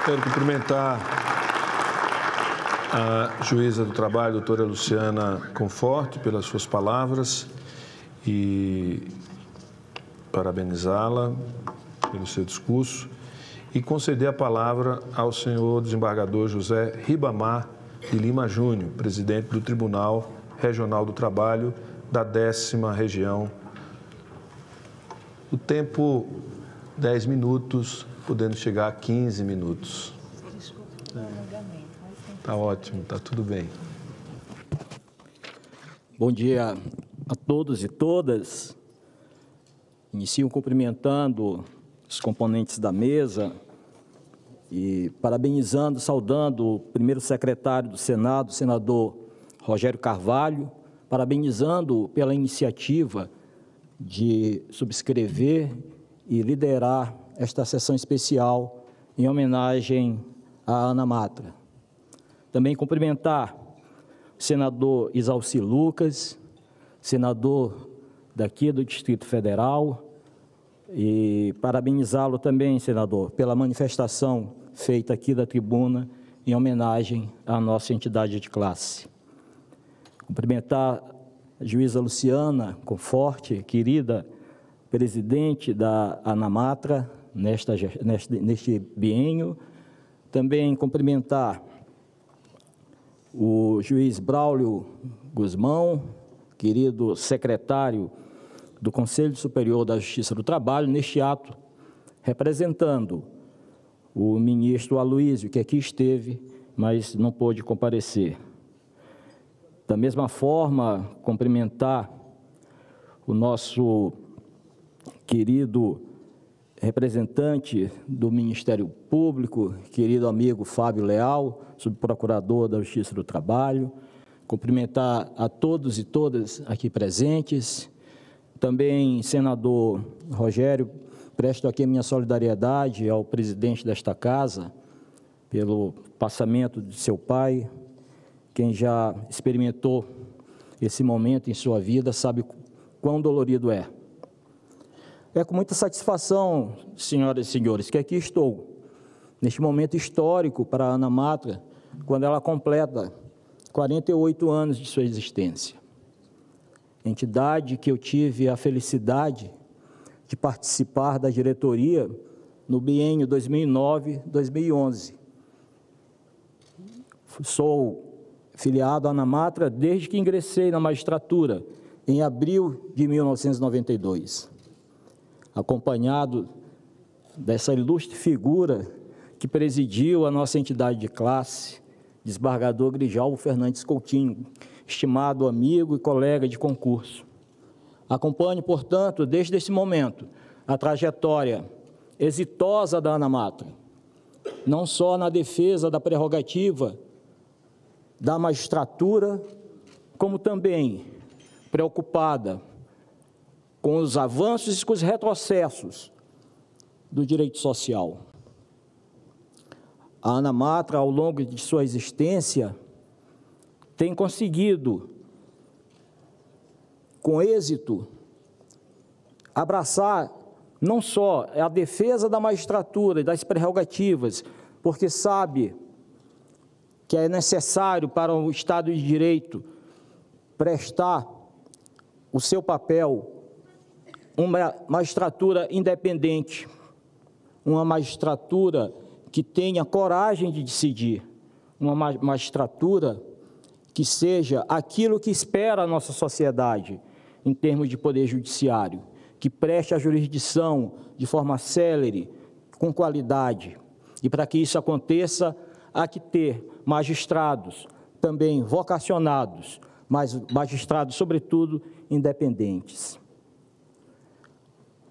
Quero cumprimentar a juíza do trabalho, doutora Luciana Conforte, pelas suas palavras e parabenizá-la pelo seu discurso e conceder a palavra ao senhor desembargador José Ribamar de Lima Júnior, presidente do Tribunal Regional do Trabalho da 10ª Região. O tempo, 10 minutos, podendo chegar a 15 minutos. Está ótimo, está tudo bem. Bom dia a todos e todas. Inicio cumprimentando os componentes da mesa e parabenizando, saudando o primeiro secretário do Senado, o senador Rogério Carvalho, parabenizando pela iniciativa de subscrever e liderar esta sessão especial em homenagem à Ana Matra. Também cumprimentar o senador Isalci Lucas, senador daqui do Distrito Federal, e parabenizá-lo também, senador, pela manifestação feita aqui da tribuna em homenagem à nossa entidade de classe. Cumprimentar a juíza Luciana Conforte, querida presidente da Ana Matra, neste biênio. Também cumprimentar o juiz Braulio Guzmão, querido secretário do Conselho Superior da Justiça do Trabalho, neste ato, representando o ministro Aloísio, que aqui esteve, mas não pôde comparecer. Da mesma forma, cumprimentar o nosso querido representante do Ministério Público, querido amigo Fábio Leal, subprocurador da Justiça do Trabalho, cumprimentar a todos e todas aqui presentes, também senador Rogério, presto aqui a minha solidariedade ao presidente desta casa, pelo passamento de seu pai. Quem já experimentou esse momento em sua vida sabe quão dolorido é. É com muita satisfação, senhoras e senhores, que aqui estou, neste momento histórico para a Ana Matra, quando ela completa 48 anos de sua existência. Entidade que eu tive a felicidade de participar da diretoria no biênio 2009-2011. Sou filiado à Ana Matra desde que ingressei na magistratura, em abril de 1992. Acompanhado dessa ilustre figura que presidiu a nossa entidade de classe, desembargador Grijalvo Fernandes Coutinho, estimado amigo e colega de concurso. Acompanho, portanto, desde esse momento, a trajetória exitosa da Ana Matra, não só na defesa da prerrogativa da magistratura, como também preocupada com os avanços e com os retrocessos do direito social. A Ana Matra, ao longo de sua existência, tem conseguido, com êxito, abraçar não só a defesa da magistratura e das prerrogativas, porque sabe que é necessário para o Estado de Direito prestar o seu papel, uma magistratura independente, uma magistratura que tenha coragem de decidir, uma magistratura que seja aquilo que espera a nossa sociedade em termos de poder judiciário, que preste a jurisdição de forma célere, com qualidade. E para que isso aconteça, há que ter magistrados também vocacionados, mas magistrados, sobretudo, independentes.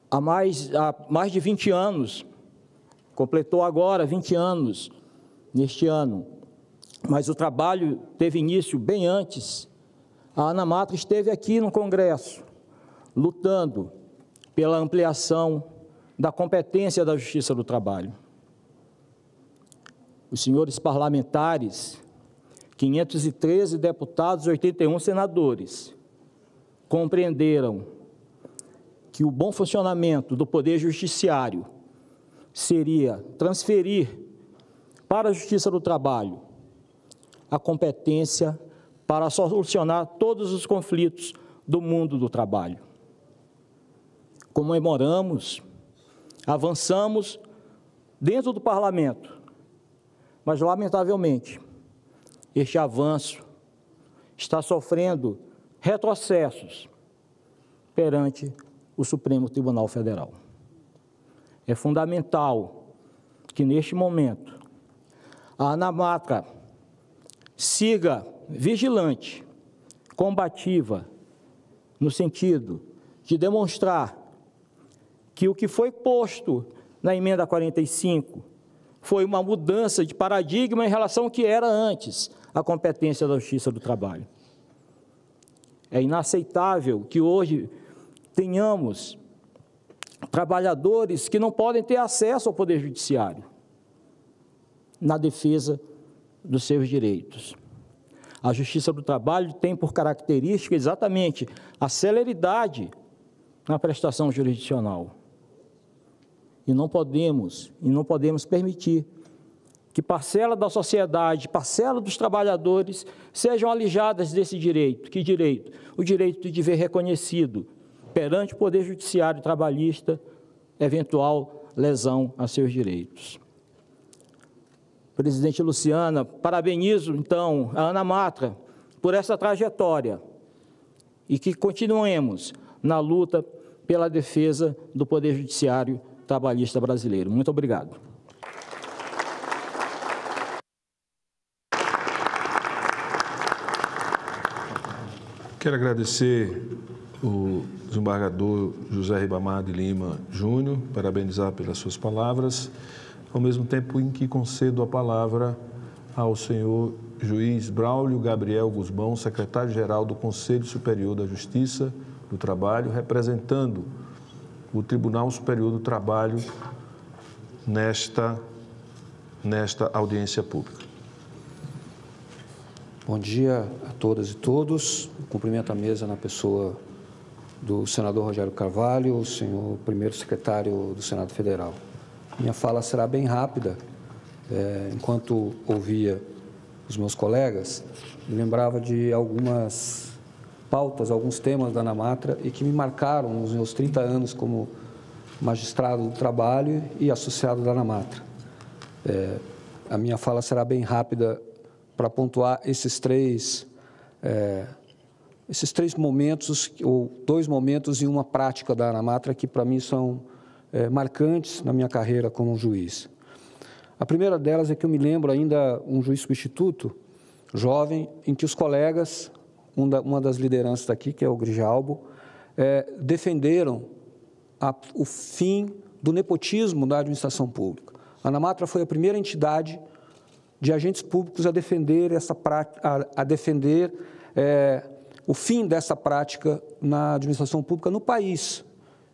Há mais de 20 anos, completou agora 20 anos, neste ano, mas o trabalho teve início bem antes. A Ana Matra esteve aqui no Congresso, lutando pela ampliação da competência da Justiça do Trabalho. Os senhores parlamentares, 513 deputados e 81 senadores, compreenderam que o bom funcionamento do Poder Judiciário seria transferir para a Justiça do Trabalho a competência para solucionar todos os conflitos do mundo do trabalho. Comemoramos, avançamos dentro do parlamento, mas, lamentavelmente, este avanço está sofrendo retrocessos perante o Supremo Tribunal Federal. É fundamental que, neste momento, a ANAMATRA siga vigilante, combativa, no sentido de demonstrar que o que foi posto na emenda 45 foi uma mudança de paradigma em relação ao que era antes a competência da Justiça do Trabalho. É inaceitável que hoje tenhamos trabalhadores que não podem ter acesso ao Poder Judiciário na defesa dos seus direitos. A Justiça do Trabalho tem por característica exatamente a celeridade na prestação jurisdicional. E não podemos permitir que parcela da sociedade, parcela dos trabalhadores sejam alijadas desse direito. Que direito? O direito de ver reconhecido perante o Poder Judiciário trabalhista eventual lesão a seus direitos. Presidente Luciana, parabenizo, então, a ANAMATRA por essa trajetória e que continuemos na luta pela defesa do Poder Judiciário trabalhista brasileiro. Muito obrigado. Quero agradecer o desembargador José Ribamar de Lima Júnior, parabenizar pelas suas palavras, ao mesmo tempo em que concedo a palavra ao senhor juiz Braulio Gabriel Guzmão, secretário-geral do Conselho Superior da Justiça do Trabalho, representando o Tribunal Superior do Trabalho nesta audiência pública. Bom dia a todas e todos. Cumprimento a mesa na pessoa do senador Rogério Carvalho, o senhor primeiro secretário do Senado Federal. Minha fala será bem rápida. Enquanto ouvia os meus colegas, me lembrava de algumas pautas, alguns temas da ANAMATRA e que me marcaram nos meus 30 anos como magistrado do trabalho e associado da ANAMATRA. A minha fala será bem rápida para pontuar esses três momentos, ou 2 momentos e uma prática da ANAMATRA que, para mim, são marcantes na minha carreira como juiz. A primeira delas é que eu me lembro ainda um juiz substituto, jovem, em que os colegas, uma das lideranças daqui, que é o Grijalbo, defenderam o fim do nepotismo da administração pública. A ANAMATRA foi a primeira entidade de agentes públicos a defender o fim dessa prática na administração pública no país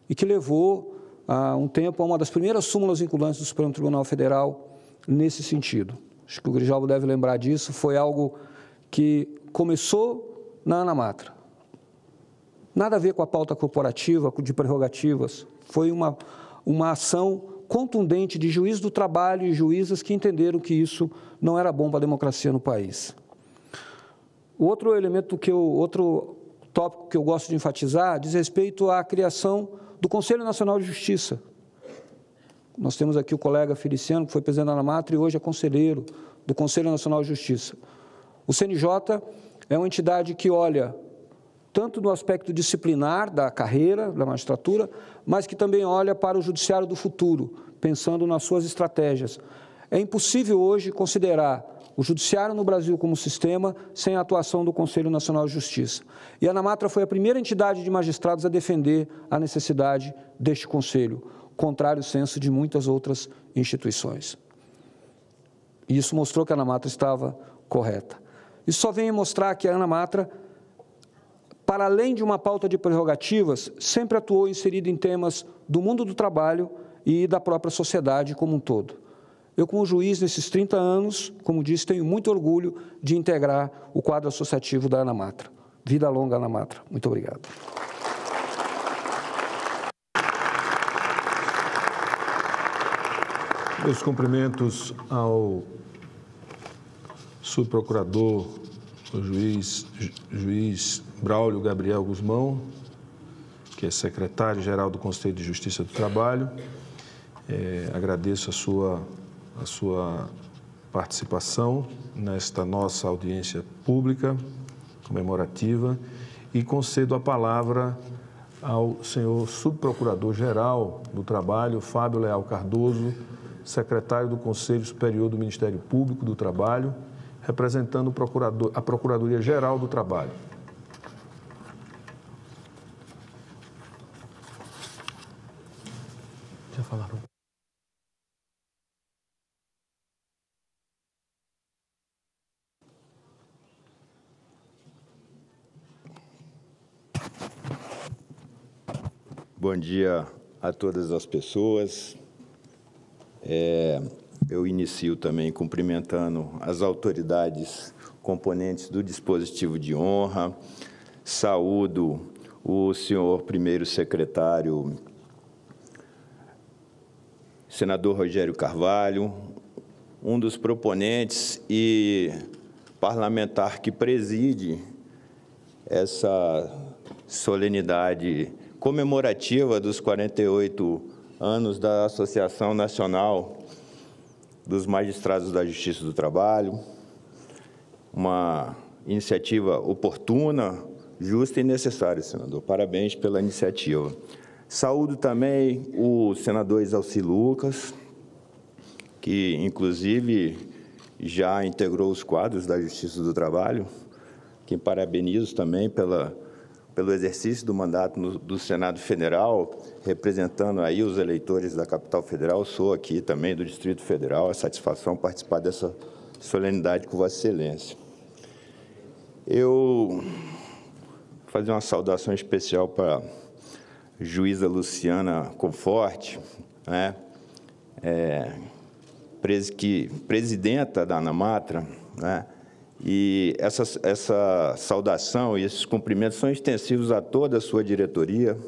e que levou, há um tempo, a uma das primeiras súmulas vinculantes do Supremo Tribunal Federal nesse sentido. Acho que o Grijalbo deve lembrar disso, foi algo que começou na ANAMATRA. Nada a ver com a pauta corporativa, de prerrogativas, foi uma ação contundente de juízes do trabalho e juízas que entenderam que isso não era bom para a democracia no país. O outro elemento outro tópico que eu gosto de enfatizar diz respeito à criação do Conselho Nacional de Justiça. Nós temos aqui o colega Feliciano, que foi presidente da ANAMATRA e hoje é conselheiro do Conselho Nacional de Justiça. O CNJ é uma entidade que olha tanto no aspecto disciplinar da carreira, da magistratura, mas que também olha para o judiciário do futuro, pensando nas suas estratégias. É impossível hoje considerar o judiciário no Brasil como sistema sem a atuação do Conselho Nacional de Justiça. E a ANAMATRA foi a primeira entidade de magistrados a defender a necessidade deste conselho, contrário ao senso de muitas outras instituições. E isso mostrou que a ANAMATRA estava correta. Isso só vem mostrar que a ANAMATRA, para além de uma pauta de prerrogativas, sempre atuou inserida em temas do mundo do trabalho e da própria sociedade como um todo. Eu, como juiz, nesses 30 anos, como disse, tenho muito orgulho de integrar o quadro associativo da ANAMATRA. Vida longa, ANAMATRA. Muito obrigado. Meus cumprimentos ao subprocurador, o juiz Braulio Gabriel Guzmão, que é secretário-geral do Conselho de Justiça do Trabalho. Agradeço a sua participação nesta nossa audiência pública comemorativa e concedo a palavra ao senhor subprocurador-geral do Trabalho, Fábio Leal Cardoso, secretário do Conselho Superior do Ministério Público do Trabalho, representando a Procuradoria-Geral do Trabalho. Já falaram. Bom dia a todas as pessoas. Eu inicio também cumprimentando as autoridades componentes do dispositivo de honra. Saúdo o senhor primeiro secretário, senador Rogério Carvalho, um dos proponentes e parlamentar que preside essa solenidade comemorativa dos 48 anos da Associação Nacional dos Magistrados da Justiça do Trabalho, uma iniciativa oportuna, justa e necessária, senador. Parabéns pela iniciativa. Saúdo também o senador Exalci Lucas, que, inclusive, já integrou os quadros da Justiça do Trabalho, que parabenizo também pelo exercício do mandato do Senado Federal, representando aí os eleitores da capital federal. Sou aqui também do Distrito Federal, é satisfação participar dessa solenidade com Vossa Excelência. Eu vou fazer uma saudação especial para a juíza Luciana Conforte, né? Presidenta da ANAMATRA, né? E essa saudação e esses cumprimentos são extensivos a toda a sua diretoria,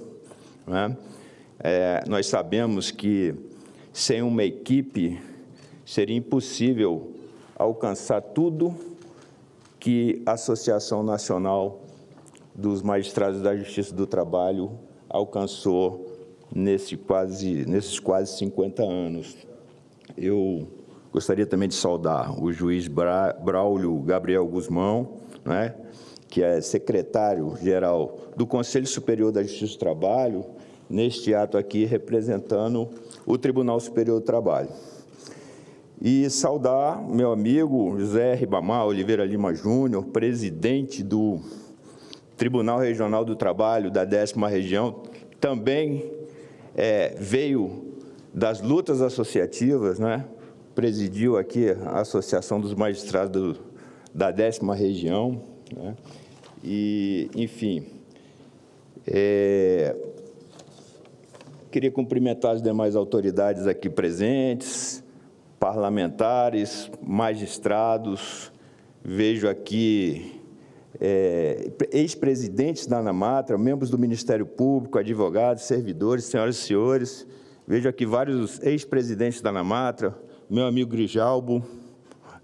né? Nós sabemos que, sem uma equipe, seria impossível alcançar tudo que a Associação Nacional dos Magistrados da Justiça do Trabalho alcançou nesses quase 50 anos. Eu gostaria também de saudar o juiz Braulio Gabriel Guzmão, né, que é secretário-geral do Conselho Superior da Justiça do Trabalho, neste ato aqui representando o Tribunal Superior do Trabalho. E saudar meu amigo José Ribamar Oliveira Lima Júnior, presidente do Tribunal Regional do Trabalho da 10ª Região, também veio das lutas associativas, né? Presidiu aqui a Associação dos Magistrados da 10ª Região, né? E, enfim, queria cumprimentar as demais autoridades aqui presentes, parlamentares, magistrados, vejo aqui ex-presidentes da ANAMATRA, membros do Ministério Público, advogados, servidores, senhoras e senhores, vejo aqui vários ex-presidentes da ANAMATRA, meu amigo Grijalbo,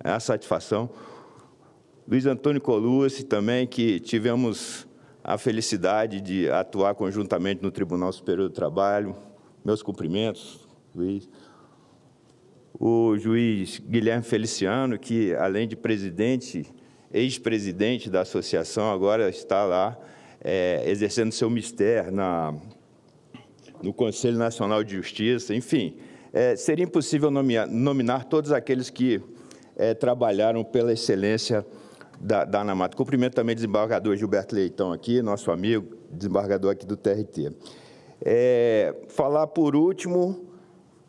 é a satisfação. Luiz Antônio Colucci também, que tivemos a felicidade de atuar conjuntamente no Tribunal Superior do Trabalho. Meus cumprimentos, Luiz. O juiz Guilherme Feliciano, que, além de presidente, ex-presidente da associação, agora está lá exercendo seu mistério no Conselho Nacional de Justiça, enfim. Seria impossível nominar todos aqueles que trabalharam pela excelência da ANAMATRA. Cumprimento também o desembargador Gilberto Leitão aqui, nosso amigo, desembargador aqui do TRT. Falar por último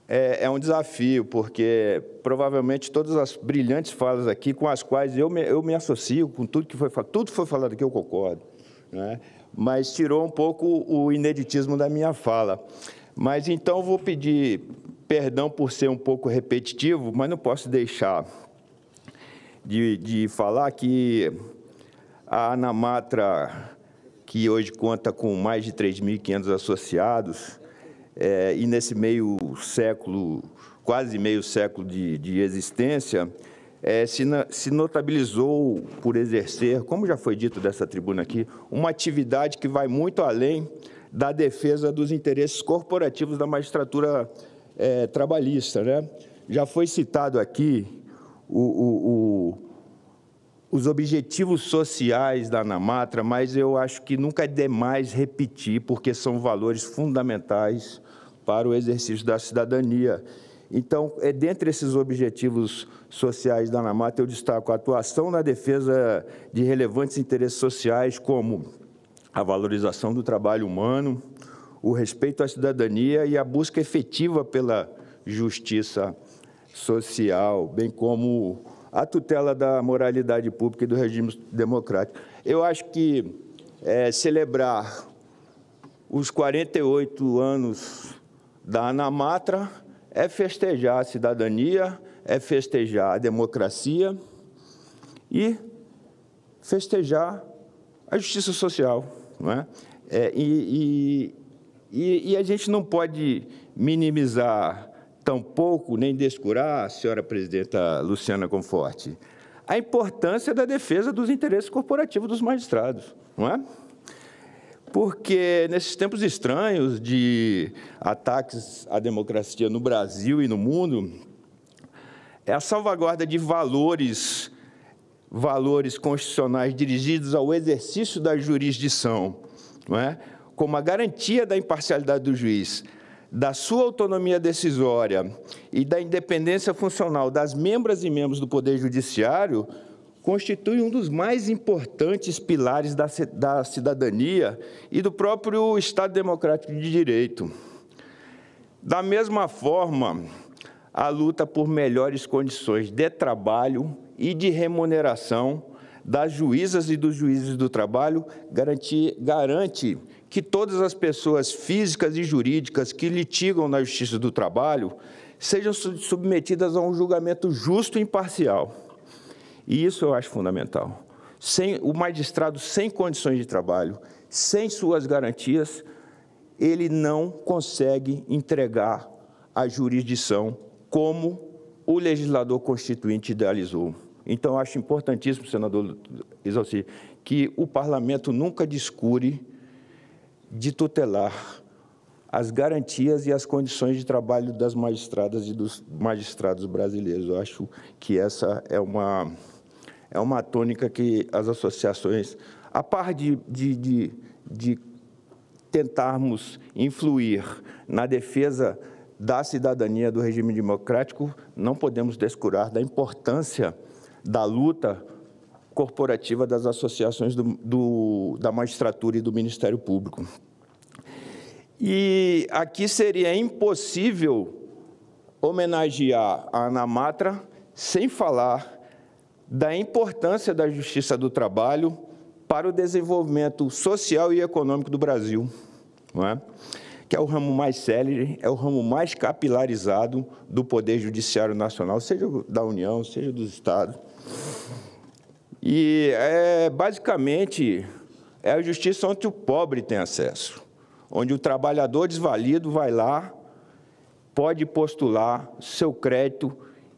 é um desafio, porque provavelmente todas as brilhantes falas aqui, com as quais eu me associo, com tudo que foi falado, tudo que foi falado aqui eu concordo, né? Mas tirou um pouco o ineditismo da minha fala. Mas então vou pedir perdão por ser um pouco repetitivo, mas não posso deixar de falar que a ANAMATRA, que hoje conta com mais de 3.500 associados, e nesse meio século, quase meio século de existência, se notabilizou por exercer, como já foi dito dessa tribuna aqui, uma atividade que vai muito além da defesa dos interesses corporativos da magistratura trabalhista, né? Já foi citado aqui os objetivos sociais da ANAMATRA, mas eu acho que nunca é demais repetir, porque são valores fundamentais para o exercício da cidadania. Então, dentre esses objetivos sociais da ANAMATRA, eu destaco a atuação na defesa de relevantes interesses sociais, como a valorização do trabalho humano, o respeito à cidadania e a busca efetiva pela justiça social, bem como a tutela da moralidade pública e do regime democrático. Eu acho que celebrar os 48 anos da ANAMATRA é festejar a cidadania, é festejar a democracia e festejar a justiça social, não é? E a gente não pode minimizar tampouco, nem descurar, senhora presidenta Luciana Conforte, a importância da defesa dos interesses corporativos dos magistrados, não é? Porque, nesses tempos estranhos de ataques à democracia no Brasil e no mundo, a salvaguarda de valores constitucionais dirigidos ao exercício da jurisdição, não é? Como a garantia da imparcialidade do juiz, da sua autonomia decisória e da independência funcional das membras e membros do Poder Judiciário, constitui um dos mais importantes pilares da cidadania e do próprio Estado Democrático de Direito. Da mesma forma, a luta por melhores condições de trabalho e de remuneração das juízas e dos juízes do trabalho garante que todas as pessoas físicas e jurídicas que litigam na Justiça do Trabalho sejam submetidas a um julgamento justo e imparcial. E isso eu acho fundamental. O magistrado sem condições de trabalho, sem suas garantias, ele não consegue entregar a jurisdição como o legislador constituinte idealizou. Então, eu acho importantíssimo, senador Exaucir, que o parlamento nunca descure de tutelar as garantias e as condições de trabalho das magistradas e dos magistrados brasileiros. Eu acho que essa é uma tônica que as associações, a par de tentarmos influir na defesa da cidadania do regime democrático, não podemos descurar da importância da luta corporativa das associações da magistratura e do Ministério Público. E aqui seria impossível homenagear a ANAMATRA sem falar da importância da Justiça do Trabalho para o desenvolvimento social e econômico do Brasil, não é? Que é o ramo mais célere, é o ramo mais capilarizado do Poder Judiciário Nacional, seja da União, seja dos Estados. E, basicamente, é a justiça onde o pobre tem acesso, onde o trabalhador desvalido vai lá, pode postular seu crédito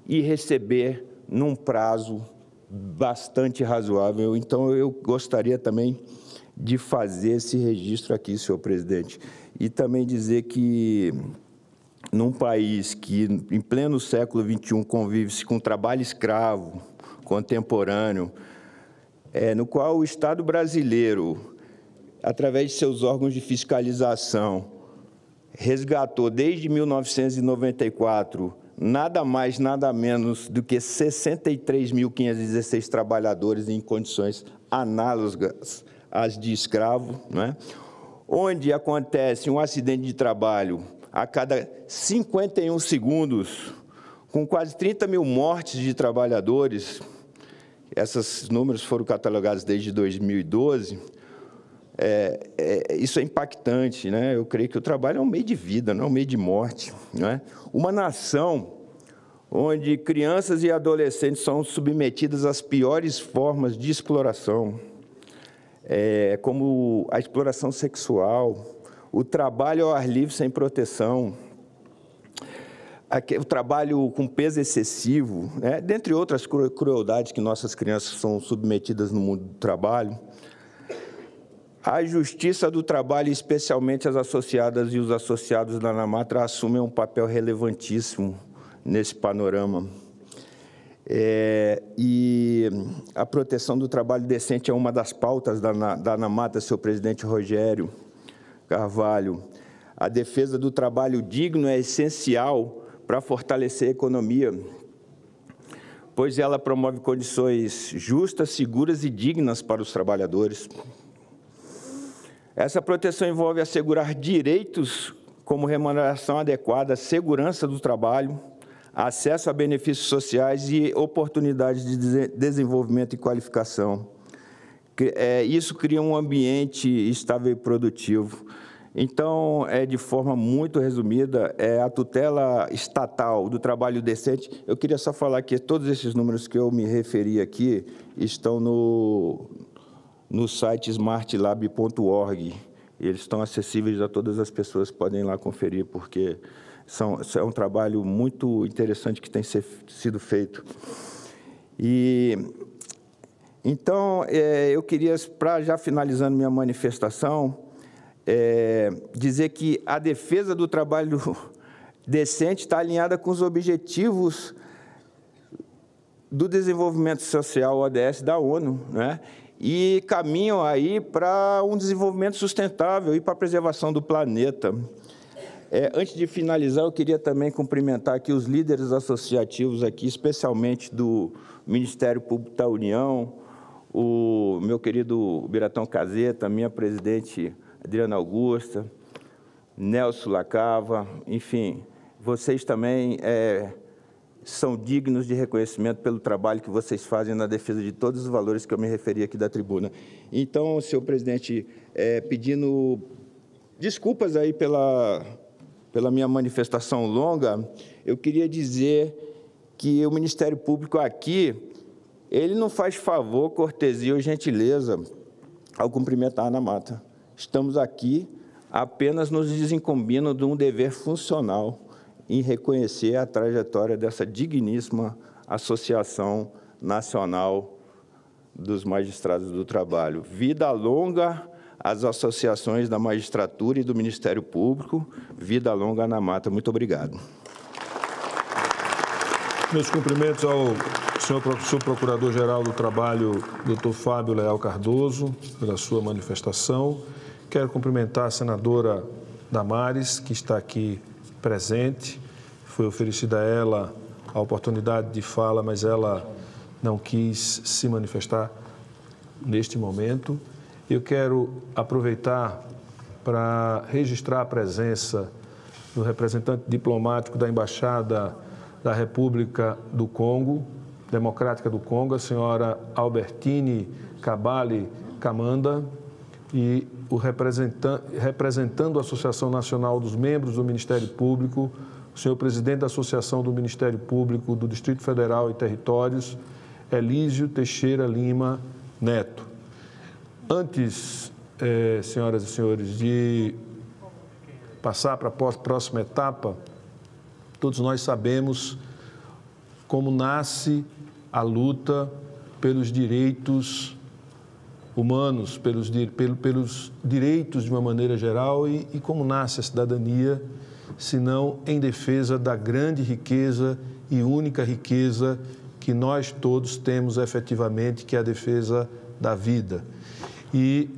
e receber num prazo bastante razoável. Então, eu gostaria também de fazer esse registro aqui, senhor presidente, e também dizer que, num país que, em pleno século XXI, convive-se com trabalho escravo, contemporâneo, no qual o Estado brasileiro, através de seus órgãos de fiscalização, resgatou, desde 1994, nada mais, nada menos do que 63.516 trabalhadores em condições análogas às de escravo, não é? Onde acontece um acidente de trabalho a cada 51 segundos, com quase 30 mil mortes de trabalhadores. Esses números foram catalogados desde 2012. Isso é impactante, né? Eu creio que o trabalho é um meio de vida, não é um meio de morte, não é? Uma nação onde crianças e adolescentes são submetidas às piores formas de exploração, como a exploração sexual, o trabalho ao ar livre sem proteção, o trabalho com peso excessivo, né, dentre outras crueldades que nossas crianças são submetidas no mundo do trabalho, a Justiça do Trabalho, especialmente as associadas e os associados da ANAMATRA, assumem um papel relevantíssimo nesse panorama. E a proteção do trabalho decente é uma das pautas da ANAMATRA, seu presidente Rogério Carvalho. A defesa do trabalho digno é essencial para fortalecer a economia, pois ela promove condições justas, seguras e dignas para os trabalhadores. Essa proteção envolve assegurar direitos como remuneração adequada, segurança do trabalho, acesso a benefícios sociais e oportunidades de desenvolvimento e qualificação. Isso cria um ambiente estável e produtivo. Então, de forma muito resumida, a tutela estatal do trabalho decente. Eu queria só falar que todos esses números que eu me referi aqui estão no site smartlab.org. Eles estão acessíveis a todas as pessoas, podem ir lá conferir, porque é um trabalho muito interessante que tem sido feito. Então, eu queria, já finalizando minha manifestação, dizer que a defesa do trabalho decente está alinhada com os objetivos do desenvolvimento social, ODS, da ONU, né? E caminham aí para um desenvolvimento sustentável e para a preservação do planeta. Antes de finalizar, eu queria também cumprimentar aqui os líderes associativos aqui, especialmente do Ministério Público da União, o meu querido Biratão Caseta, minha presidente Adriana Augusta, Nelson Lacava, enfim, vocês também são dignos de reconhecimento pelo trabalho que vocês fazem na defesa de todos os valores que eu me referi aqui da tribuna. Então, senhor presidente, pedindo desculpas aí pela minha manifestação longa, eu queria dizer que o Ministério Público aqui, ele não faz favor, cortesia ou gentileza ao cumprimentar a ANAMATRA. Estamos aqui apenas nos desincumbindo de um dever funcional em reconhecer a trajetória dessa digníssima Associação Nacional dos Magistrados do Trabalho. Vida longa às associações da magistratura e do Ministério Público, vida longa à ANAMATRA. Muito obrigado. Meus cumprimentos ao senhor Procurador-Geral do Trabalho, doutor Fábio Leal Cardoso, pela sua manifestação. Quero cumprimentar a senadora Damares, que está aqui presente. Foi oferecida a ela a oportunidade de fala, mas ela não quis se manifestar neste momento. Eu quero aproveitar para registrar a presença do representante diplomático da Embaixada da República do Congo, Democrática do Congo, a senhora Albertine Kabali Kamanda, e representando a Associação Nacional dos Membros do Ministério Público, o senhor presidente da Associação do Ministério Público do Distrito Federal e Territórios, Elísio Teixeira Lima Neto. Antes, senhoras e senhores, de passar para a próxima etapa, todos nós sabemos como nasce a luta pelos direitos humanos, pelos direitos de uma maneira geral e como nasce a cidadania, senão em defesa da grande riqueza e única riqueza que nós todos temos efetivamente, que é a defesa da vida. E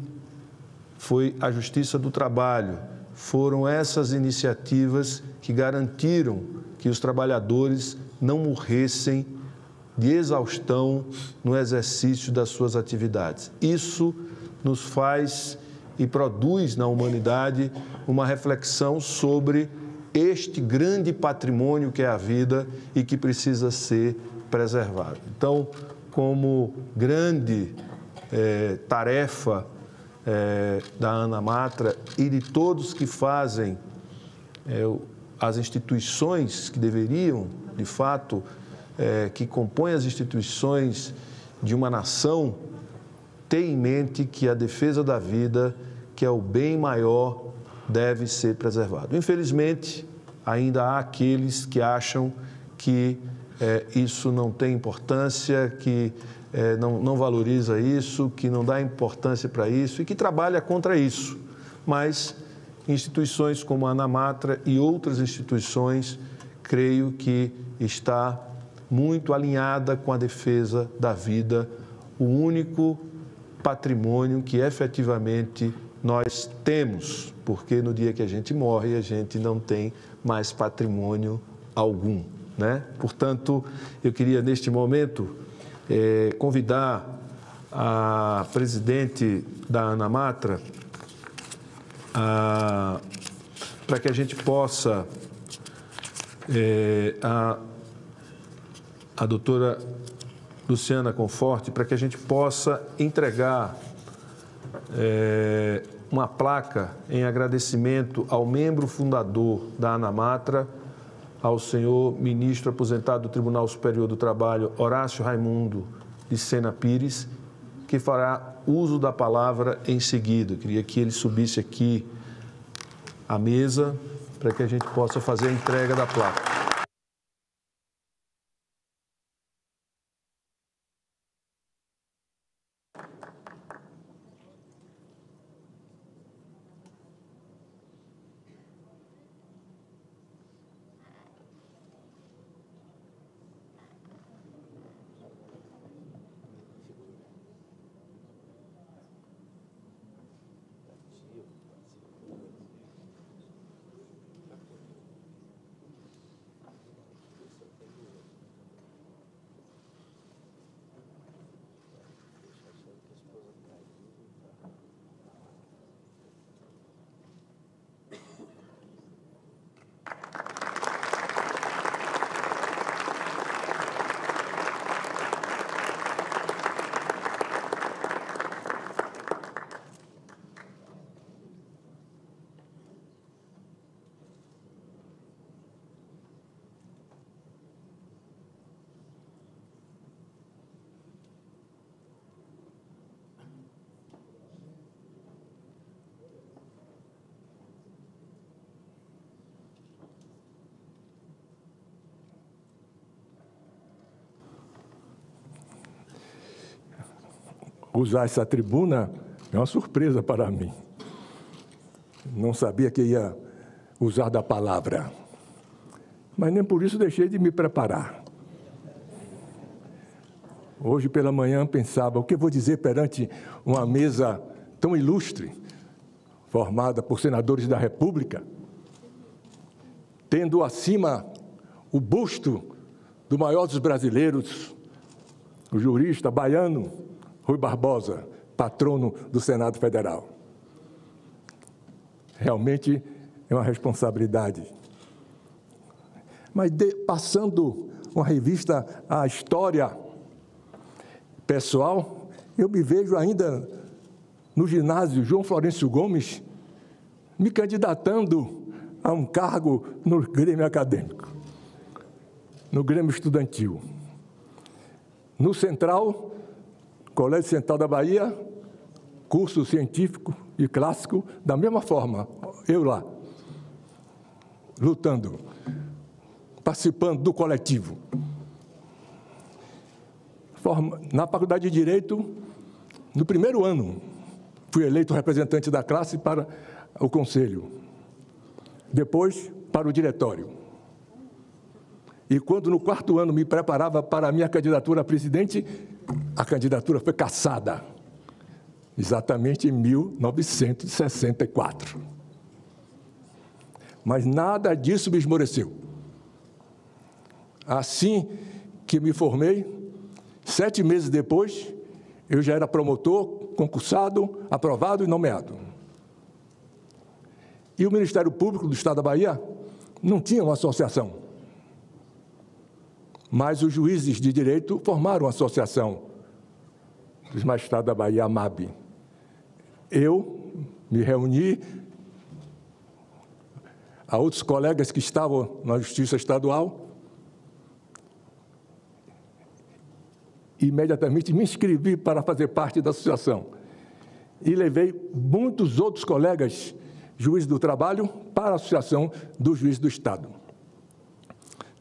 foi a Justiça do Trabalho, foram essas iniciativas que garantiram que os trabalhadores não morressem de exaustão no exercício das suas atividades. Isso nos faz e produz na humanidade uma reflexão sobre este grande patrimônio que é a vida e que precisa ser preservado. Então, como grande tarefa da ANAMATRA e de todos que fazem as instituições que deveriam, de fato, que compõem as instituições de uma nação, ter em mente que a defesa da vida, que é o bem maior, deve ser preservado. Infelizmente, ainda há aqueles que acham que isso não tem importância, que não valoriza isso, que não dá importância para isso e que trabalha contra isso. Mas instituições como a ANAMATRA e outras instituições, creio que está muito alinhada com a defesa da vida, o único patrimônio que efetivamente nós temos, porque no dia que a gente morre, a gente não tem mais patrimônio algum, né? Portanto, eu queria neste momento convidar a presidente da ANAMATRA para que a gente possa, a doutora Luciana Conforte, para que a gente possa entregar uma placa em agradecimento ao membro fundador da ANAMATRA, ao senhor ministro aposentado do Tribunal Superior do Trabalho, Horácio Raimundo de Sena Pires, que fará uso da palavra em seguida. Eu queria que ele subisse aqui à mesa para que a gente possa fazer a entrega da placa. Usar essa tribuna é uma surpresa para mim. Não sabia que ia usar da palavra, mas nem por isso deixei de me preparar. Hoje pela manhã pensava, o que vou dizer perante uma mesa tão ilustre, formada por senadores da República, tendo acima o busto do maior dos brasileiros, o jurista baiano, Rui Barbosa, patrono do Senado Federal. Realmente é uma responsabilidade. Mas passando uma revista à história pessoal, eu me vejo ainda no ginásio João Florencio Gomes, me candidatando a um cargo no Grêmio Acadêmico, no Grêmio Estudantil. No Central, Colégio Central da Bahia, curso científico e clássico, da mesma forma, eu lá, lutando, participando do coletivo. Na Faculdade de Direito, no primeiro ano, fui eleito representante da classe para o conselho, depois para o diretório. E quando no quarto ano me preparava para a minha candidatura a presidente, a candidatura foi cassada, exatamente em 1964. Mas nada disso me esmoreceu. Assim que me formei, 7 meses depois, eu já era promotor, concursado, aprovado e nomeado. E o Ministério Público do Estado da Bahia não tinha uma associação. Mas os juízes de direito formaram a associação dos magistrados da Bahia, AMAB. Eu me reuni a outros colegas que estavam na Justiça Estadual, imediatamente me inscrevi para fazer parte da associação. E levei muitos outros colegas Juízes do Trabalho para a Associação dos Juízes do Estado.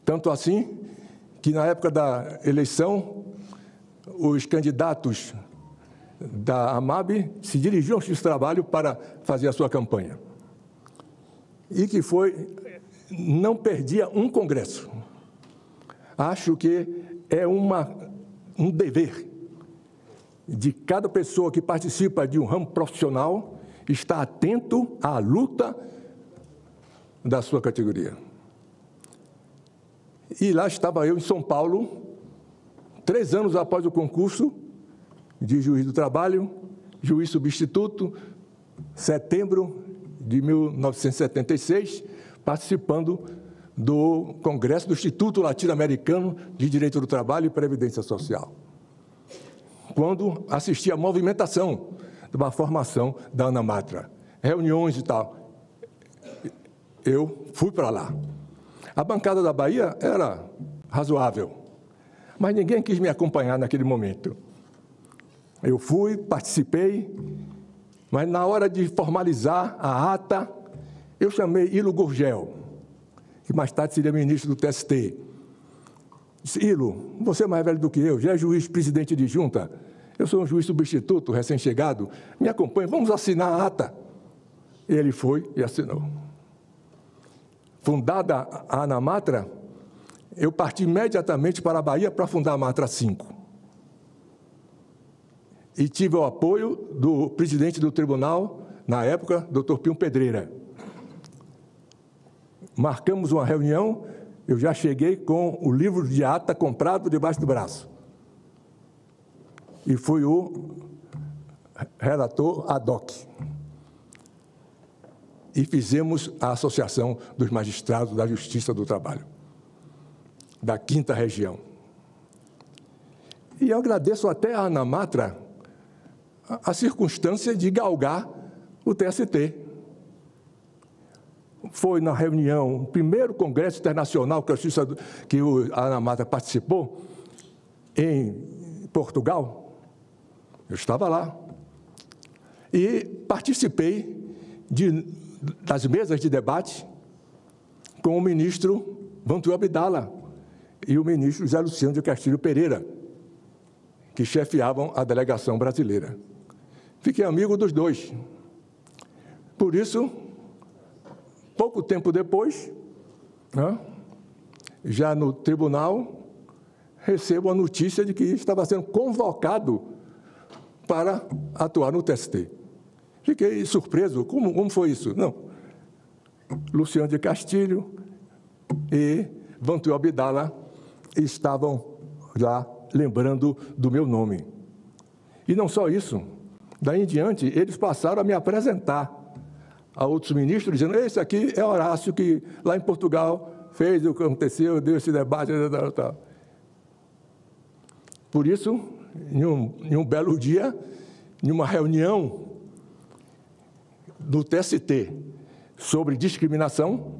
Tanto assim que, na época da eleição, os candidatos da AMAB se dirigiam ao Justiça do Trabalho para fazer a sua campanha. E que não perdia um congresso. Acho que é um dever de cada pessoa que participa de um ramo profissional estar atento à luta da sua categoria. E lá estava eu em São Paulo, 3 anos após o concurso de juiz do trabalho, juiz substituto, setembro de 1976, participando do Congresso do Instituto Latino-Americano de Direito do Trabalho e Previdência Social, quando assisti à movimentação de uma formação da ANAMATRA, reuniões e tal. Eu fui para lá. A bancada da Bahia era razoável, mas ninguém quis me acompanhar naquele momento. Eu fui, participei, mas na hora de formalizar a ata, eu chamei Ilo Gurgel, que mais tarde seria ministro do TST. Disse: Ilo, você é mais velho do que eu, já é juiz presidente de junta, eu sou um juiz substituto, recém-chegado, me acompanhe, vamos assinar a ata. Ele foi e assinou. Fundada a ANAMATRA, eu parti imediatamente para a Bahia para fundar a Matra 5. E tive o apoio do presidente do tribunal, na época, Dr. Pinho Pedreira. Marcamos uma reunião, eu já cheguei com o livro de ata comprado debaixo do braço. E fui o relator ad hoc. E fizemos a Associação dos Magistrados da Justiça do Trabalho, da 5ª Região. E eu agradeço até à ANAMATRA a circunstância de galgar o TST. Foi na reunião, o primeiro Congresso Internacional que a ANAMATRA participou, em Portugal. Eu estava lá. E participei das mesas de debate com o ministro Vantuil Abdala e o ministro José Luciano de Castilho Pereira, que chefiavam a delegação brasileira. Fiquei amigo dos dois. Por isso, pouco tempo depois, já no tribunal, recebo a notícia de que estava sendo convocado para atuar no TST. Fiquei surpreso. Como foi isso? Não. Luciano de Castilho e Vantuil Abdala estavam lá lembrando do meu nome. E não só isso. Daí em diante, eles passaram a me apresentar a outros ministros, dizendo: esse aqui é Horácio, que lá em Portugal fez o que aconteceu, deu esse debate, tal. Por isso, em um belo dia, em uma reunião do TST sobre discriminação,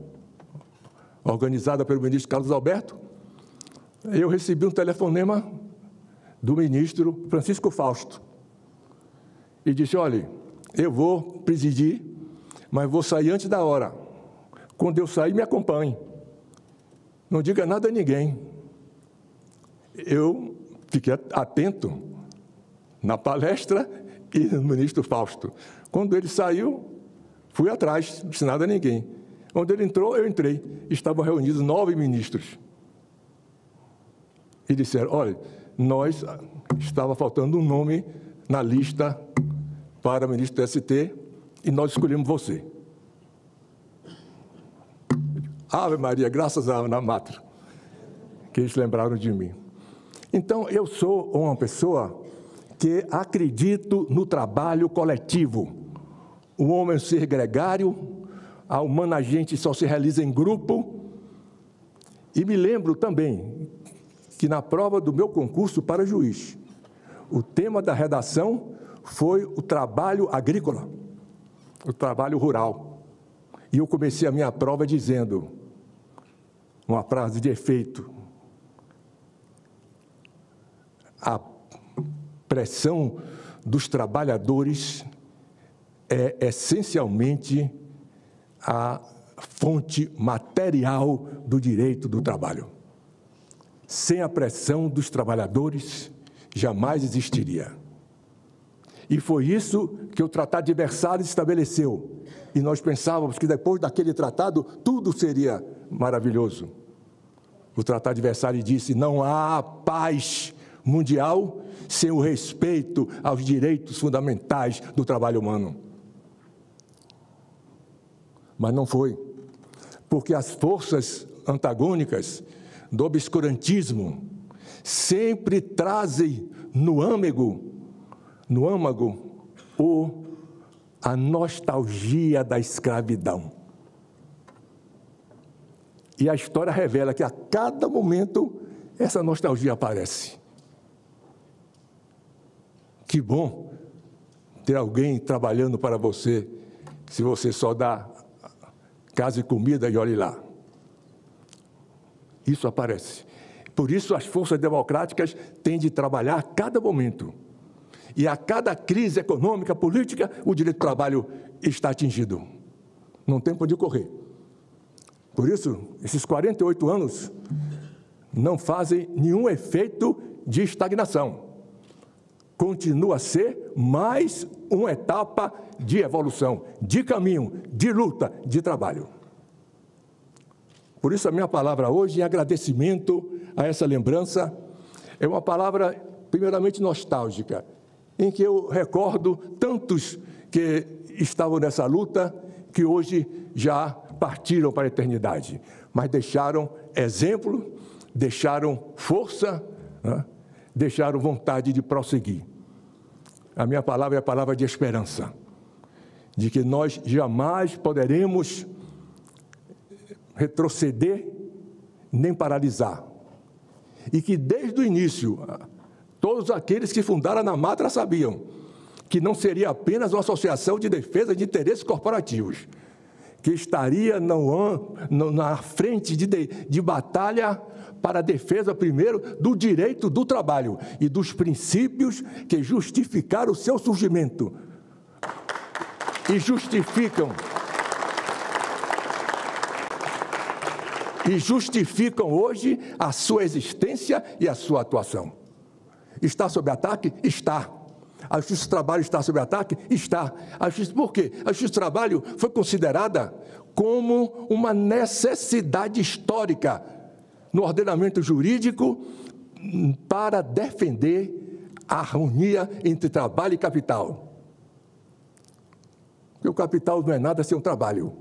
organizada pelo ministro Carlos Alberto, eu recebi um telefonema do ministro Francisco Fausto e disse: olha, eu vou presidir, mas vou sair antes da hora. Quando eu sair, me acompanhe. Não diga nada a ninguém. Eu fiquei atento na palestra e no ministro Fausto. Quando ele saiu, fui atrás, não disse nada a ninguém. Quando ele entrou, eu entrei. Estavam reunidos 9 ministros. E disseram: olha, estava faltando um nome na lista para ministro do TST e nós escolhemos você. Ave Maria, graças à ANAMATRA, que eles lembraram de mim. Então, eu sou uma pessoa que acredito no trabalho coletivo. O homem é um ser gregário, a humana agente só se realiza em grupo. E me lembro também que na prova do meu concurso para juiz, o tema da redação foi o trabalho agrícola, o trabalho rural. E eu comecei a minha prova dizendo uma frase de efeito: a pressão dos trabalhadores é essencialmente a fonte material do direito do trabalho. Sem a pressão dos trabalhadores, jamais existiria. E foi isso que o Tratado de Versalhes estabeleceu. E nós pensávamos que depois daquele tratado, tudo seria maravilhoso. O Tratado de Versalhes disse: não há paz mundial sem o respeito aos direitos fundamentais do trabalho humano. Mas não foi, porque as forças antagônicas do obscurantismo sempre trazem no âmago a nostalgia da escravidão. E a história revela que a cada momento essa nostalgia aparece. Que bom ter alguém trabalhando para você, se você só dá casa e comida e olhe lá. Isso aparece. Por isso as forças democráticas têm de trabalhar a cada momento. E a cada crise econômica, política, o direito do trabalho está atingido. Não tem por onde correr. Por isso, esses 48 anos não fazem nenhum efeito de estagnação. Continua a ser mais uma etapa de evolução, de caminho, de luta, de trabalho. Por isso, a minha palavra hoje, em agradecimento a essa lembrança, é uma palavra primeiramente nostálgica, em que eu recordo tantos que estavam nessa luta, que hoje já partiram para a eternidade, mas deixaram exemplo, deixaram força, né? Deixaram vontade de prosseguir. A minha palavra é a palavra de esperança, de que nós jamais poderemos retroceder nem paralisar. E que desde o início, todos aqueles que fundaram a Namatra sabiam que não seria apenas uma associação de defesa de interesses corporativos, que estaria na frente de batalha para a defesa, primeiro, do direito do trabalho e dos princípios que justificaram o seu surgimento e justificam hoje a sua existência e a sua atuação. Está sob ataque? Está. A Justiça do Trabalho está sob ataque? Está. Por quê? A Justiça do Trabalho foi considerada como uma necessidade histórica no ordenamento jurídico para defender a harmonia entre trabalho e capital. Porque o capital não é nada sem o trabalho.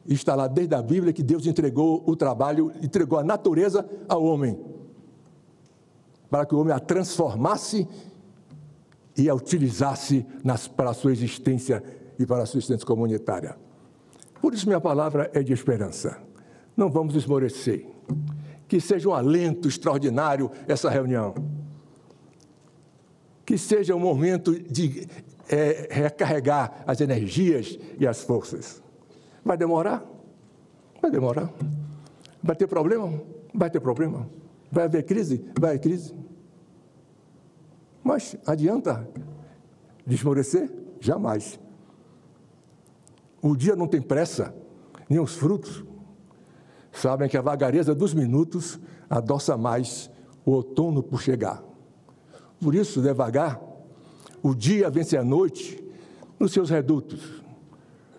Está lá desde a Bíblia que Deus entregou o trabalho, entregou a natureza ao homem, para que o homem a transformasse e a utilizasse para a sua existência e para a sua existência comunitária. Por isso minha palavra é de esperança. Não vamos esmorecer. Que seja um alento extraordinário essa reunião. Que seja um momento de recarregar as energias e as forças. Vai demorar? Vai demorar. Vai ter problema? Vai ter problema. Vai haver crise? Vai haver crise. Mas adianta desmorecer? Jamais. O dia não tem pressa, nem os frutos. Sabem que a vagareza dos minutos adoça mais o outono por chegar. Por isso, devagar, o dia vence a noite nos seus redutos.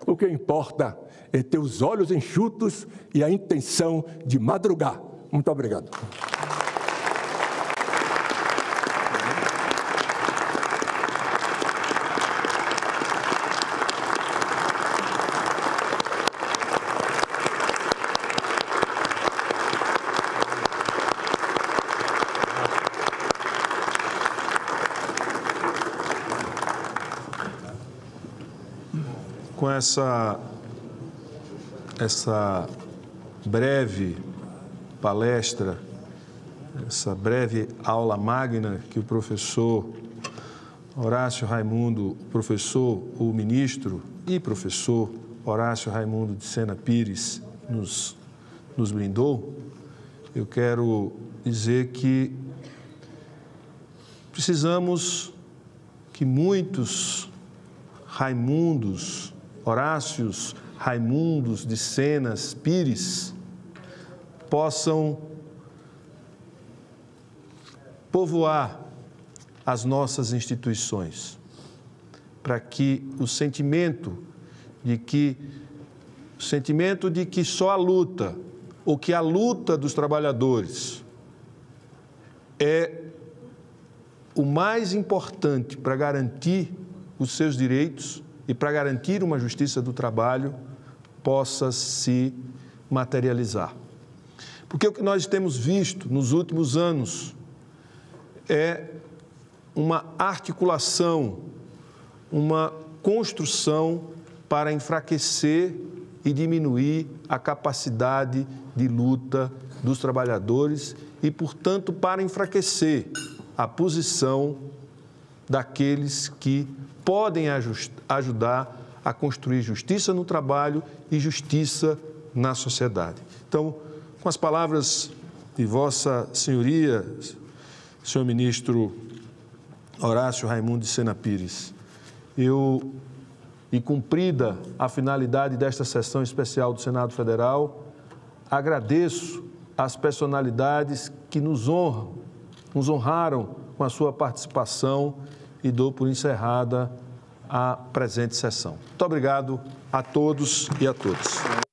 O que importa é ter os olhos enxutos e a intenção de madrugar. Muito obrigado. Com essa breve palestra, essa breve aula magna que o professor Horácio Raimundo, o ministro e professor Horácio Raimundo de Sena Pires nos brindou, eu quero dizer que precisamos que muitos Raimundos, Horácios, Raimundos de Senas Pires possam povoar as nossas instituições, para que o sentimento de que só a luta, ou que a luta dos trabalhadores é o mais importante para garantir os seus direitos e para garantir uma justiça do trabalho, possa se materializar. Porque o que nós temos visto nos últimos anos é uma articulação, uma construção para enfraquecer e diminuir a capacidade de luta dos trabalhadores e, portanto, para enfraquecer a posição daqueles que podem ajudar a construir justiça no trabalho e justiça na sociedade. Então, com as palavras de Vossa Senhoria, senhor ministro Horácio Raimundo de Sena Pires, e cumprida a finalidade desta sessão especial do Senado Federal, agradeço às personalidades que nos honraram com a sua participação e dou por encerrada a presente sessão. Muito obrigado a todos e a todas.